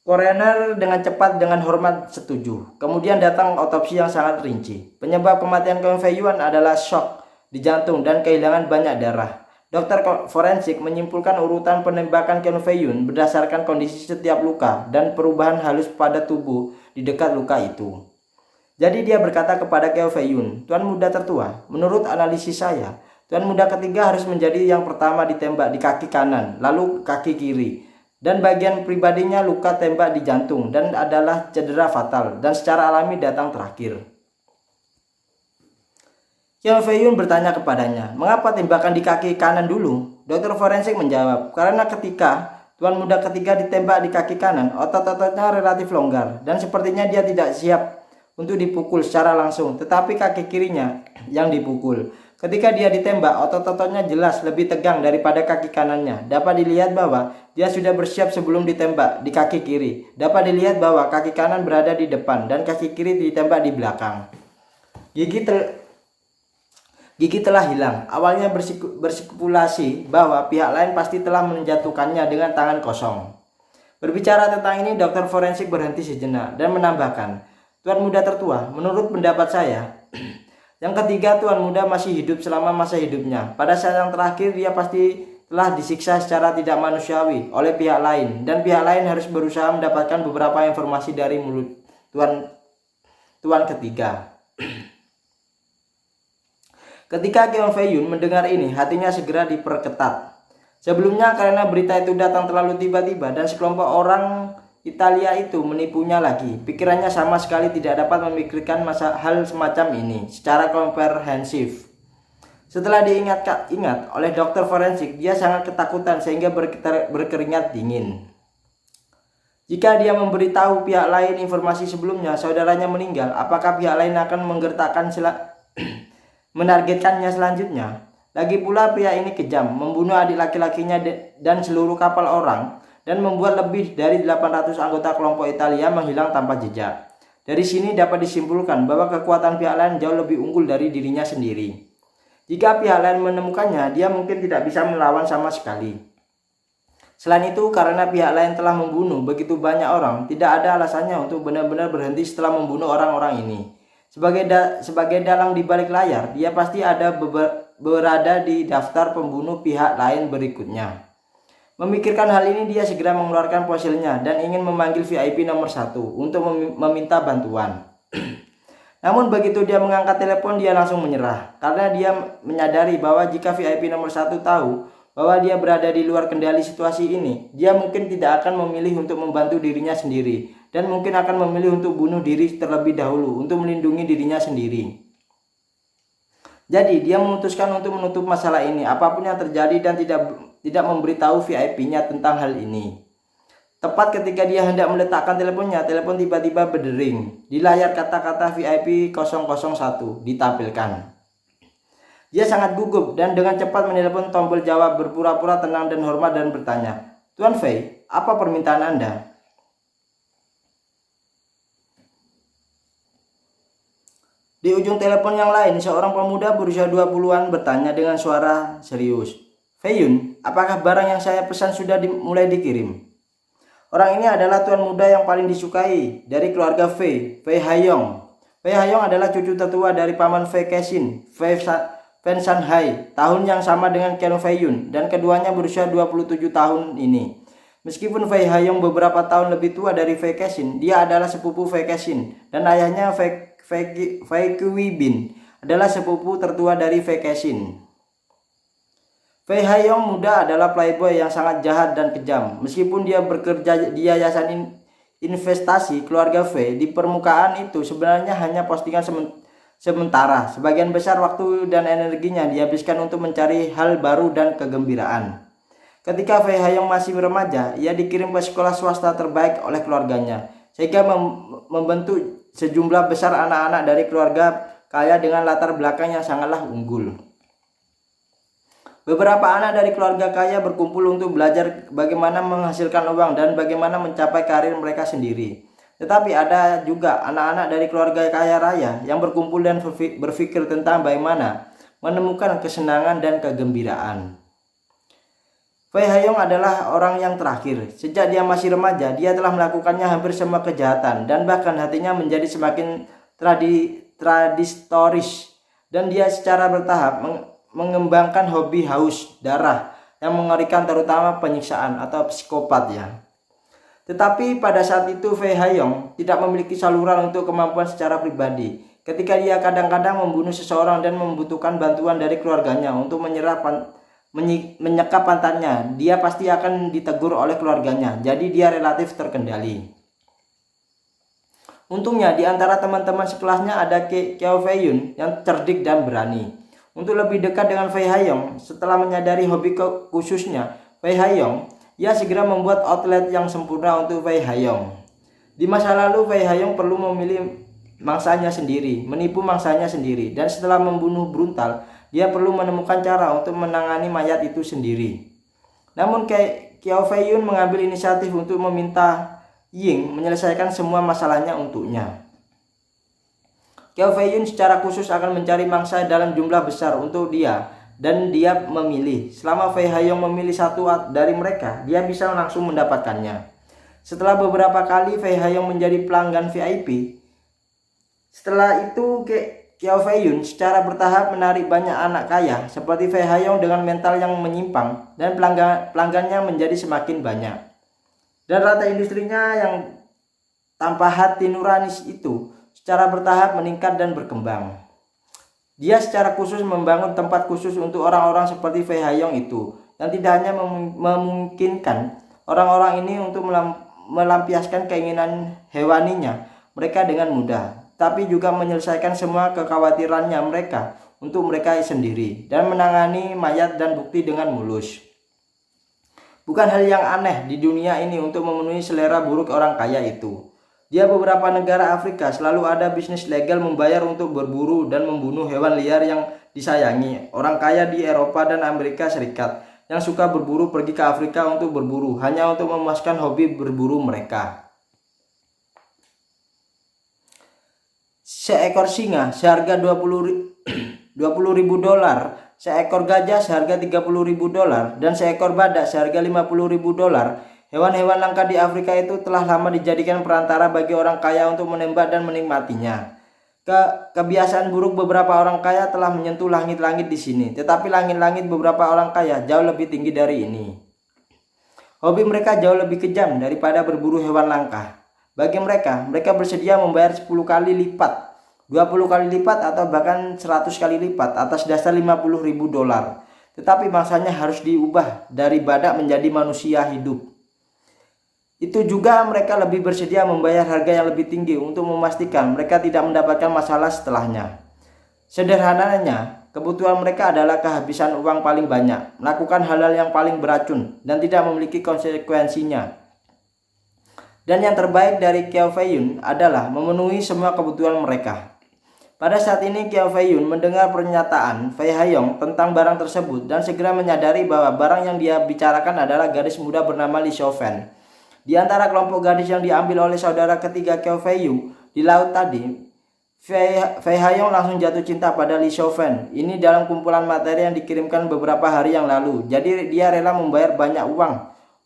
S1: Koroner dengan cepat dengan hormat setuju. Kemudian datang otopsi yang sangat rinci. Penyebab kematian Kyaw Fei-yun adalah shock di jantung dan kehilangan banyak darah. Dokter forensik menyimpulkan urutan penembakan Kyaw Fei-yun berdasarkan kondisi setiap luka dan perubahan halus pada tubuh di dekat luka itu. Jadi dia berkata kepada Kyaw Fei-yun, "Tuan muda tertua, menurut analisis saya, Tuan muda ketiga harus menjadi yang pertama ditembak di kaki kanan, lalu kaki kiri. Dan bagian pribadinya luka tembak di jantung dan adalah cedera fatal dan secara alami datang terakhir." Kyaw Fei-yun bertanya kepadanya, "Mengapa tembakan di kaki kanan dulu?" Dokter forensik menjawab, "Karena ketika Tuan muda ketiga ditembak di kaki kanan, otot-ototnya relatif longgar dan sepertinya dia tidak siap untuk dipukul secara langsung, tetapi kaki kirinya yang dipukul. Ketika dia ditembak, otot-ototnya jelas lebih tegang daripada kaki kanannya. Dapat dilihat bahwa dia sudah bersiap sebelum ditembak di kaki kiri. Dapat dilihat bahwa kaki kanan berada di depan dan kaki kiri ditembak di belakang. Gigi telah hilang. Awalnya berspekulasi bahwa pihak lain pasti telah menjatuhkannya dengan tangan kosong." Berbicara tentang ini, dokter forensik berhenti sejenak dan menambahkan, "Tuan muda tertua, menurut pendapat saya, yang ketiga Tuan muda masih hidup selama masa hidupnya. Pada saat yang terakhir dia pasti telah disiksa secara tidak manusiawi oleh pihak lain dan pihak lain harus berusaha mendapatkan beberapa informasi dari mulut Tuan ketiga." Ketika Kyaw Fei-yun mendengar ini, hatinya segera diperketat. Sebelumnya karena berita itu datang terlalu tiba-tiba dan sekelompok orang Italia itu menipunya lagi, pikirannya sama sekali tidak dapat memikirkan hal semacam ini secara komprehensif. Setelah ingat oleh dokter forensik, dia sangat ketakutan sehingga berkeringat dingin. Jika dia memberitahu pihak lain informasi sebelumnya saudaranya meninggal, apakah pihak lain akan menargetkannya selanjutnya? Lagi pula pria ini kejam, membunuh adik laki-lakinya dan seluruh kapal orang, dan membuat lebih dari 800 anggota kelompok Italia menghilang tanpa jejak. Dari sini dapat disimpulkan bahwa kekuatan pihak lain jauh lebih unggul dari dirinya sendiri. Jika pihak lain menemukannya, dia mungkin tidak bisa melawan sama sekali. Selain itu, karena pihak lain telah membunuh begitu banyak orang, tidak ada alasannya untuk benar-benar berhenti setelah membunuh orang-orang ini. Sebagai dalang di balik layar, dia pasti ada berada di daftar pembunuh pihak lain berikutnya. Memikirkan hal ini, dia segera mengeluarkan ponselnya dan ingin memanggil VIP nomor 1 untuk meminta bantuan. Namun begitu dia mengangkat telepon, dia langsung menyerah karena dia menyadari bahwa jika VIP nomor 1 tahu bahwa dia berada di luar kendali situasi ini, dia mungkin tidak akan memilih untuk membantu dirinya sendiri dan mungkin akan memilih untuk bunuh diri terlebih dahulu untuk melindungi dirinya sendiri. Jadi dia memutuskan untuk menutup masalah ini apapun yang terjadi dan tidak memberitahu VIP-nya tentang hal ini. Tepat ketika dia hendak meletakkan teleponnya, telepon tiba-tiba berdering. Di layar kata-kata VIP 001 ditampilkan. Dia sangat gugup dan dengan cepat menelepon tombol jawab, berpura-pura tenang dan hormat dan bertanya, "Tuan Fei, apa permintaan Anda?" Di ujung telepon yang lain, seorang pemuda berusia 20-an bertanya dengan suara serius, "Feiyun, apakah barang yang saya pesan sudah mulai dikirim?" Orang ini adalah tuan muda yang paling disukai dari keluarga Fei, Fei Haiyong. Fei Haiyong adalah cucu tertua dari paman Fei Kexin, Fen Shanhai, tahun yang sama dengan Qian Feiyun, dan keduanya berusia 27 tahun ini. Meskipun Fei Haiyong beberapa tahun lebih tua dari Fei Kexin, dia adalah sepupu Fei Kexin, dan ayahnya Fei Kuibin adalah sepupu tertua dari Fei Kexin. Fei Haiyong muda adalah playboy yang sangat jahat dan kejam. Meskipun dia bekerja di yayasan investasi keluarga Fei, di permukaan itu sebenarnya hanya postingan sementara. Sebagian besar waktu dan energinya dihabiskan untuk mencari hal baru dan kegembiraan. Ketika Fei Haiyong masih remaja, ia dikirim ke sekolah swasta terbaik oleh keluarganya, sehingga membentuk sejumlah besar anak-anak dari keluarga kaya dengan latar belakang yang sangatlah unggul. Beberapa anak dari keluarga kaya berkumpul untuk belajar bagaimana menghasilkan uang dan bagaimana mencapai karir mereka sendiri. Tetapi ada juga anak-anak dari keluarga kaya raya yang berkumpul dan berpikir tentang bagaimana menemukan kesenangan dan kegembiraan. Fei Haiyong adalah orang yang terakhir. Sejak dia masih remaja, dia telah melakukannya hampir semua kejahatan dan bahkan hatinya menjadi semakin tradistoris, dan dia secara bertahap mengembangkan hobi haus darah yang mengerikan, terutama penyiksaan atau psikopat ya. Tetapi pada saat itu Fei Haiyong tidak memiliki saluran untuk kemampuan secara pribadi. Ketika dia kadang-kadang membunuh seseorang dan membutuhkan bantuan dari keluarganya untuk menyekap pantatnya, dia pasti akan ditegur oleh keluarganya. Jadi dia relatif terkendali. Untungnya di antara teman-teman sekelasnya ada Qiao Feiyun yang cerdik dan berani. Untuk lebih dekat dengan Fei Haiyong, setelah menyadari hobi khususnya Fei Haiyong, ia segera membuat outlet yang sempurna untuk Fei Haiyong. Di masa lalu, Fei Haiyong perlu memilih mangsanya sendiri, menipu mangsanya sendiri, dan setelah membunuh brutal, dia perlu menemukan cara untuk menangani mayat itu sendiri. Namun Qiao Feiyun mengambil inisiatif untuk meminta Ying menyelesaikan semua masalahnya untuknya. Qiao Feiyun secara khusus akan mencari mangsa dalam jumlah besar untuk dia, dan dia memilih. Selama Fei Haiyong memilih satu dari mereka, dia bisa langsung mendapatkannya. Setelah beberapa kali Fei Haiyong menjadi pelanggan VIP, setelah itu Qiao Feiyun secara bertahap menarik banyak anak kaya seperti Fei Haiyong dengan mental yang menyimpang, dan pelanggannya menjadi semakin banyak. Dan rata industrinya yang tanpa hati nurani itu secara bertahap meningkat dan berkembang. Dia secara khusus membangun tempat khusus untuk orang-orang seperti Fei Haiyong itu, yang tidak hanya memungkinkan orang-orang ini untuk melampiaskan keinginan hewaninya mereka dengan mudah, tapi juga menyelesaikan semua kekhawatirannya mereka untuk mereka sendiri dan menangani mayat dan bukti dengan mulus. Bukan hal yang aneh di dunia ini untuk memenuhi selera buruk orang kaya itu. Di beberapa negara Afrika selalu ada bisnis legal membayar untuk berburu dan membunuh hewan liar yang disayangi. Orang kaya di Eropa dan Amerika Serikat yang suka berburu pergi ke Afrika untuk berburu hanya untuk memuaskan hobi berburu mereka. Seekor singa seharga 20.000 dolar, seekor gajah seharga 30.000 dolar, dan seekor badak seharga 50.000 dolar. Hewan-hewan langka di Afrika itu telah lama dijadikan perantara bagi orang kaya untuk menembak dan menikmatinya. Kebiasaan buruk beberapa orang kaya telah menyentuh langit-langit di sini, tetapi langit-langit beberapa orang kaya jauh lebih tinggi dari ini. Hobi mereka jauh lebih kejam daripada berburu hewan langka. Bagi mereka bersedia membayar 10 kali lipat, 20 kali lipat, atau bahkan 100 kali lipat atas dasar 50.000 dolar. Tetapi mangsanya harus diubah dari badak menjadi manusia hidup. Itu juga mereka lebih bersedia membayar harga yang lebih tinggi untuk memastikan mereka tidak mendapatkan masalah setelahnya. Sederhananya, kebutuhan mereka adalah kehabisan uang paling banyak, melakukan hal-hal yang paling beracun, dan tidak memiliki konsekuensinya. Dan yang terbaik dari Kyaw Fei Yun adalah memenuhi semua kebutuhan mereka. Pada saat ini Kyaw Fei Yun mendengar pernyataan Fei Haiyong tentang barang tersebut dan segera menyadari bahwa barang yang dia bicarakan adalah gadis muda bernama Li Xiaofen. Di antara kelompok gadis yang diambil oleh saudara ketiga Kyaw Fei Yun di laut tadi, Fei Haiyong langsung jatuh cinta pada Li Xiaofen. Ini dalam kumpulan materi yang dikirimkan beberapa hari yang lalu. Jadi dia rela membayar banyak uang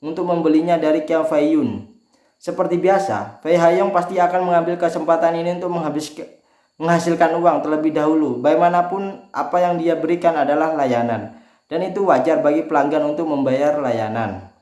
S1: untuk membelinya dari Kyaw Fei Yun. Seperti biasa, Fei Haiyong pasti akan mengambil kesempatan ini untuk menghasilkan uang terlebih dahulu. Bagaimanapun, apa yang dia berikan adalah layanan, dan itu wajar bagi pelanggan untuk membayar layanan.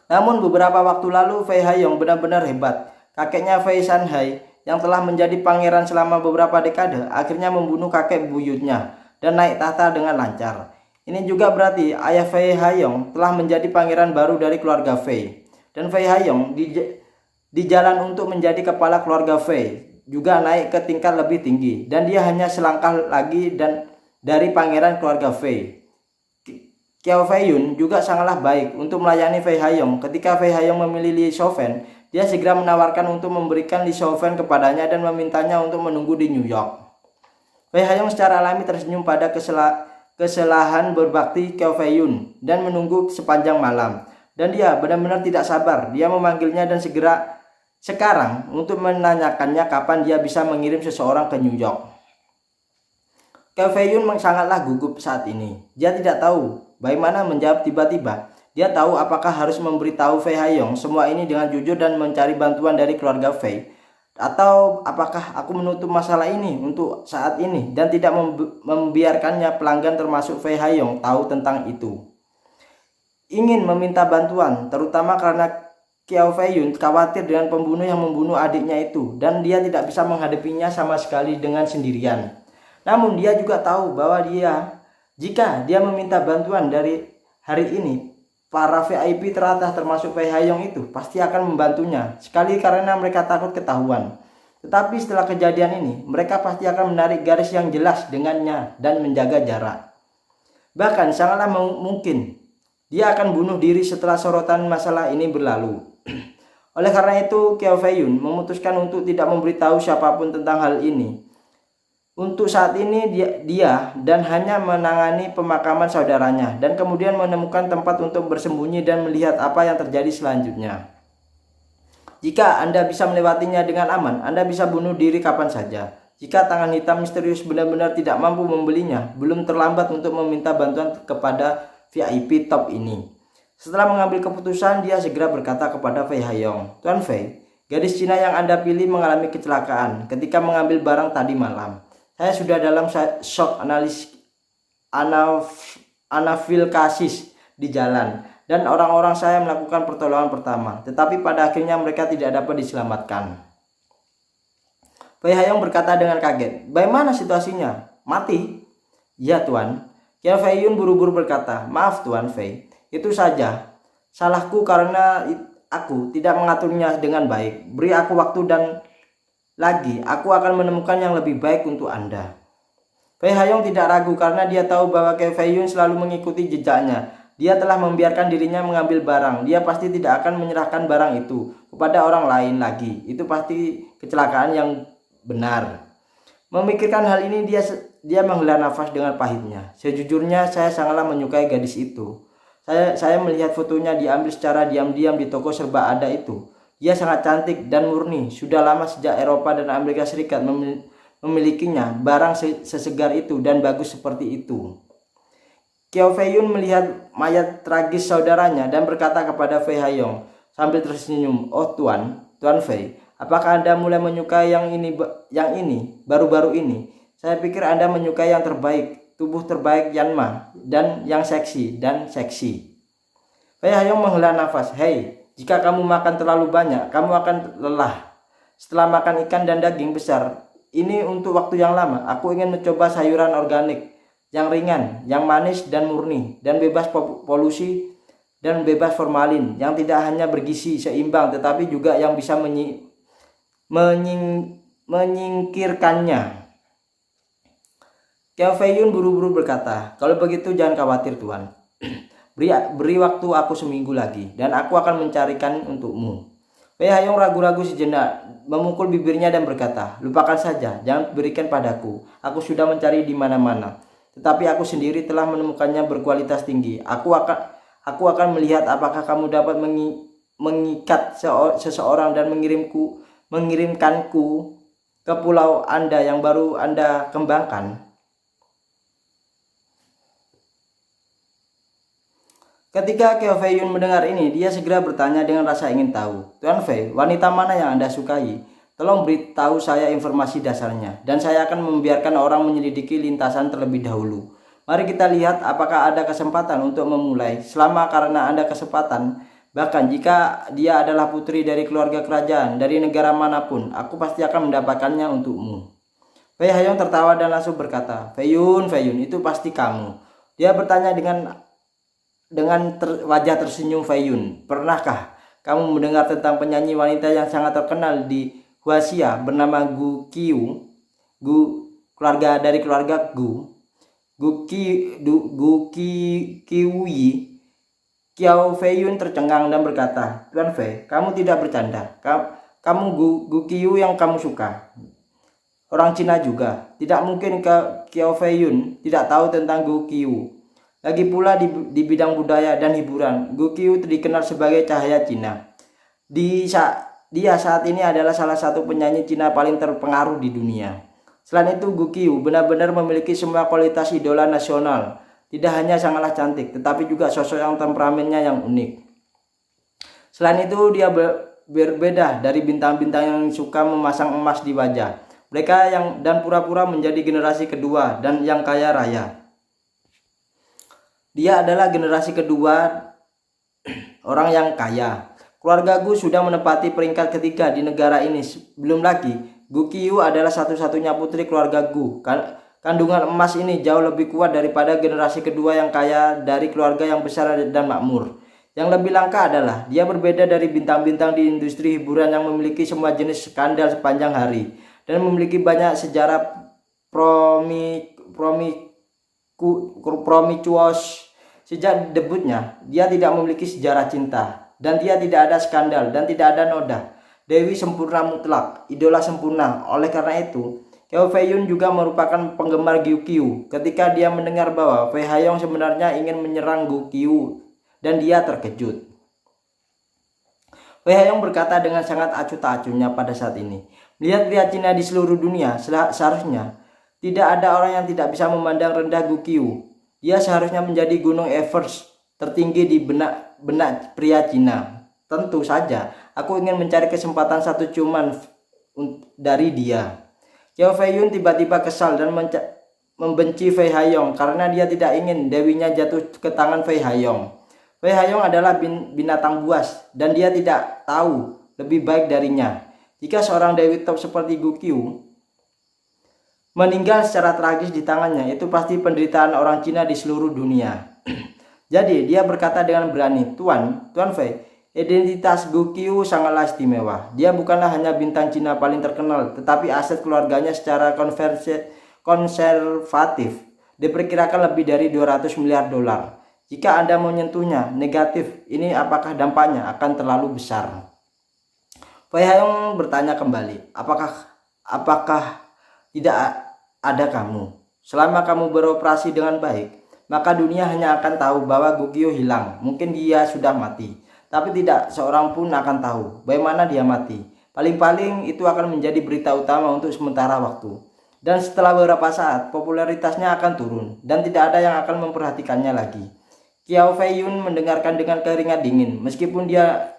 S1: Namun beberapa waktu lalu Fei Haiyong benar-benar hebat. Kakeknya Fei Shanhai yang telah menjadi pangeran selama beberapa dekade akhirnya membunuh kakek buyutnya dan naik tahta dengan lancar. Ini juga berarti ayah Fei Haiyong telah menjadi pangeran baru dari keluarga Fei. Dan Fei Haiyong di jalan untuk menjadi kepala keluarga Fei juga naik ke tingkat lebih tinggi, dan dia hanya selangkah lagi dari pangeran keluarga Fei. Kyaw Fei Yun juga sangatlah baik untuk melayani Fei Haiyong. Ketika Fei Haiyong memilih Li Xiaofen, dia segera menawarkan untuk memberikan Li Xiaofen kepadanya dan memintanya untuk menunggu di New York. Fei Haiyong secara alami tersenyum pada kesalahan berbakti Kyaw Fei Yun dan menunggu sepanjang malam. Dan dia benar-benar tidak sabar. Dia memanggilnya dan sekarang untuk menanyakannya kapan dia bisa mengirim seseorang ke New York. Kyaw Fei Yun sangatlah gugup saat ini. Dia tidak tahu bagaimana menjawab tiba-tiba. Dia tahu apakah harus memberitahu Fei Haiyong semua ini dengan jujur dan mencari bantuan dari keluarga Fei, atau apakah aku menutup masalah ini untuk saat ini dan tidak membiarkannya pelanggan termasuk Fei Haiyong tahu tentang itu. Ingin meminta bantuan, terutama karena Kyaw Fei Yun khawatir dengan pembunuh yang membunuh adiknya itu, dan dia tidak bisa menghadapinya sama sekali dengan sendirian. Namun dia juga tahu bahwa jika dia meminta bantuan dari hari ini, para VIP teratas termasuk Fei Haiyong itu pasti akan membantunya, sekali karena mereka takut ketahuan. Tetapi setelah kejadian ini, mereka pasti akan menarik garis yang jelas dengannya dan menjaga jarak. Bahkan sangatlah mungkin dia akan bunuh diri setelah sorotan masalah ini berlalu. Oleh karena itu, Kyaw Fei Yun memutuskan untuk tidak memberitahu siapapun tentang hal ini. Untuk saat ini dia dan hanya menangani pemakaman saudaranya dan kemudian menemukan tempat untuk bersembunyi dan melihat apa yang terjadi selanjutnya. Jika Anda bisa melewatinya dengan aman, Anda bisa bunuh diri kapan saja. Jika tangan hitam misterius benar-benar tidak mampu membelinya, belum terlambat untuk meminta bantuan kepada VIP top ini. Setelah mengambil keputusan, dia segera berkata kepada Fei Haiyong, "Tuan Fei, gadis Cina yang Anda pilih mengalami kecelakaan ketika mengambil barang tadi malam. Saya sudah dalam shock anafilaksis di jalan, dan orang-orang saya melakukan pertolongan pertama, tetapi pada akhirnya mereka tidak dapat diselamatkan." Fei Haiyong berkata dengan kaget, "Bagaimana situasinya? Mati?" "Ya Tuan." Kyaw Fei Yun buru-buru berkata, "Maaf Tuan Fei, itu saja salahku karena aku tidak mengaturnya dengan baik. Beri aku waktu dan lagi aku akan menemukan yang lebih baik untuk Anda." Fei Haiyong tidak ragu karena dia tahu bahwa Qiao Feiyun selalu mengikuti jejaknya. Dia telah membiarkan dirinya mengambil barang. Dia pasti tidak akan menyerahkan barang itu kepada orang lain lagi. Itu pasti kecelakaan yang benar. Memikirkan hal ini dia menghela nafas dengan pahitnya. Sejujurnya saya sangatlah menyukai gadis itu. Saya melihat fotonya diambil secara diam-diam di toko serba ada itu. Dia sangat cantik dan murni. Sudah lama sejak Eropa dan Amerika Serikat memilikinya barang sesegar itu dan bagus seperti itu. Qiao Feiyun melihat mayat tragis saudaranya dan berkata kepada Fei Haiyong sambil tersenyum, "Oh Tuan Fei, apakah Anda mulai menyukai yang ini baru-baru ini? Saya pikir Anda menyukai yang terbaik, tubuh terbaik Yanma dan yang seksi Fei Haiyong menghela nafas. "Hei, jika kamu makan terlalu banyak, kamu akan lelah. Setelah makan ikan dan daging besar, ini untuk waktu yang lama. Aku ingin mencoba sayuran organik yang ringan, yang manis dan murni, dan bebas polusi dan bebas formalin, yang tidak hanya bergizi seimbang tetapi juga yang bisa menyingkirkannya." Qiao Feiyun buru-buru berkata, "Kalau begitu jangan khawatir Tuan. Beri waktu aku seminggu lagi dan aku akan mencarikan untukmu." Fei Haiyong ragu-ragu sejenak, memukul bibirnya dan berkata, "Lupakan saja, jangan berikan padaku. Aku sudah mencari di mana-mana. Tetapi aku sendiri telah menemukannya berkualitas tinggi. Aku akan melihat apakah kamu dapat mengikat seseorang dan mengirimkanku ke pulau Anda yang baru Anda kembangkan." Ketika Qiao Feiyun mendengar ini, dia segera bertanya dengan rasa ingin tahu, "Tuan Fei, wanita mana yang Anda sukai? Tolong beritahu saya informasi dasarnya, dan saya akan membiarkan orang menyelidiki lintasan terlebih dahulu. Mari kita lihat apakah ada kesempatan untuk memulai. Selama karena ada kesempatan, bahkan jika dia adalah putri dari keluarga kerajaan, dari negara manapun, aku pasti akan mendapatkannya untukmu." Fei Haiyong tertawa dan langsung berkata, Feiyun, itu pasti kamu." Dia bertanya dengan wajah tersenyum Feiyun, "Pernahkah kamu mendengar tentang penyanyi wanita yang sangat terkenal di Huaxia bernama Gu Qiu? Dari keluarga Gu. Gu Qiuyi." Qiao Feiyun tercengang dan berkata, "Tuan Fei, kamu tidak bercanda. Kamu Gu Qiu yang kamu suka. Orang Cina juga. Tidak mungkin Qiao Feiyun tidak tahu tentang Gu Qiu. Lagi pula di bidang budaya dan hiburan, Gu Qiu dikenal sebagai cahaya Cina. Dia saat ini adalah salah satu penyanyi Cina paling terpengaruh di dunia. Selain itu, Gu Qiu benar-benar memiliki semua kualitas idola nasional. Tidak hanya sangatlah cantik, tetapi juga sosok yang temperamennya yang unik. Selain itu, dia berbeda dari bintang-bintang yang suka memasang emas di wajah. Mereka dan pura-pura menjadi generasi kedua dan yang kaya raya. Dia adalah generasi kedua orang yang kaya. Keluarga Gu sudah menempati peringkat ketiga di negara ini. Belum lagi, Gu Qiu adalah satu-satunya putri keluarga Gu. Kandungan emas ini jauh lebih kuat daripada generasi kedua yang kaya dari keluarga yang besar dan makmur. Yang lebih langka adalah dia berbeda dari bintang-bintang di industri hiburan yang memiliki semua jenis skandal sepanjang hari dan memiliki banyak sejarah promiskuous. Sejak debutnya, dia tidak memiliki sejarah cinta, dan dia tidak ada skandal, dan tidak ada noda. Dewi sempurna mutlak, idola sempurna. Oleh karena itu, Qiao Feiyun juga merupakan penggemar Gu Qiu. Ketika dia mendengar bahwa Fei Haiyong sebenarnya ingin menyerang Gu Qiu, dan dia terkejut. Fei Haiyong berkata dengan sangat acuh tak acuhnya pada saat ini, "Melihat pria Cina di seluruh dunia, seharusnya tidak ada orang yang tidak bisa memandang rendah Gu Qiu. Dia seharusnya menjadi gunung Everest tertinggi di benak pria Cina. Tentu saja, aku ingin mencari kesempatan satu ciuman dari dia." Qiao Feiyun tiba-tiba kesal dan membenci Fei Haiyong karena dia tidak ingin dewinya jatuh ke tangan Fei Haiyong. Fei Haiyong adalah binatang buas dan dia tidak tahu lebih baik darinya. Jika seorang dewi top seperti Gu Qiu meninggal secara tragis di tangannya, itu pasti penderitaan orang Cina di seluruh dunia. Jadi dia berkata dengan berani, Tuan Fei, identitas Gu Qiu sangatlah istimewa. Dia bukanlah hanya bintang Cina paling terkenal, tetapi aset keluarganya secara konservatif diperkirakan lebih dari 200 miliar dolar. Jika Anda menyentuhnya negatif, ini apakah dampaknya akan terlalu besar? Wei Haiyong bertanya kembali, apakah tidak ada kamu? Selama kamu beroperasi dengan baik, maka dunia hanya akan tahu bahwa Gokyo hilang. Mungkin dia sudah mati, tapi tidak seorang pun akan tahu bagaimana dia mati. Paling-paling itu akan menjadi berita utama untuk sementara waktu. Dan setelah beberapa saat, popularitasnya akan turun dan tidak ada yang akan memperhatikannya lagi. Qiao Fei Yun mendengarkan dengan keringat dingin. Meskipun dia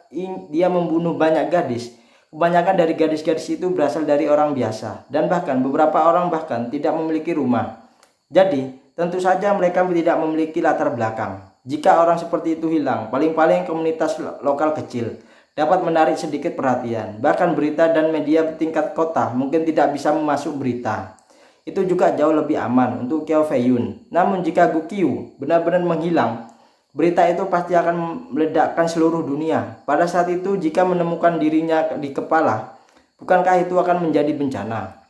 S1: membunuh banyak gadis, kebanyakan dari gadis-gadis itu berasal dari orang biasa, dan bahkan beberapa orang bahkan tidak memiliki rumah. Jadi, tentu saja mereka tidak memiliki latar belakang. Jika orang seperti itu hilang, paling-paling komunitas lokal kecil dapat menarik sedikit perhatian. Bahkan berita dan media tingkat kota mungkin tidak bisa memasuk berita. Itu juga jauh lebih aman untuk Qiao Fei Yun. Namun jika Gokyo benar-benar menghilang, berita itu pasti akan meledakkan seluruh dunia. Pada saat itu, jika menemukan dirinya di kepala, bukankah itu akan menjadi bencana?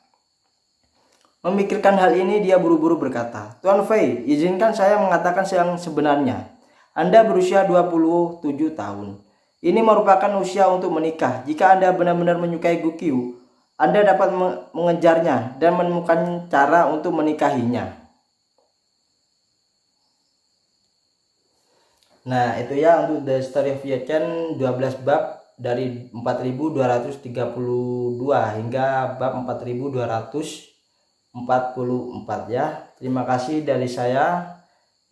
S1: Memikirkan hal ini, dia buru-buru berkata, Tuan Fei, izinkan saya mengatakan yang sebenarnya. Anda berusia 27 tahun. Ini merupakan usia untuk menikah. Jika Anda benar-benar menyukai Gokyo, Anda dapat mengejarnya dan menemukan cara untuk menikahinya. Nah, itu ya untuk The Story of Ye Chen 12 bab dari 4232 hingga bab 4244 ya. Terima kasih dari saya.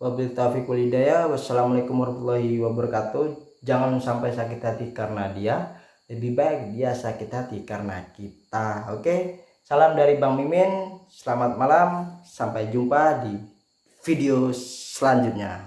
S1: Wabillahi taufiq wal hidayah. Wassalamualaikum warahmatullahi wabarakatuh. Jangan sampai sakit hati karena dia, lebih baik dia sakit hati karena kita. Oke. Salam dari Bang Mimin. Selamat malam. Sampai jumpa di video selanjutnya.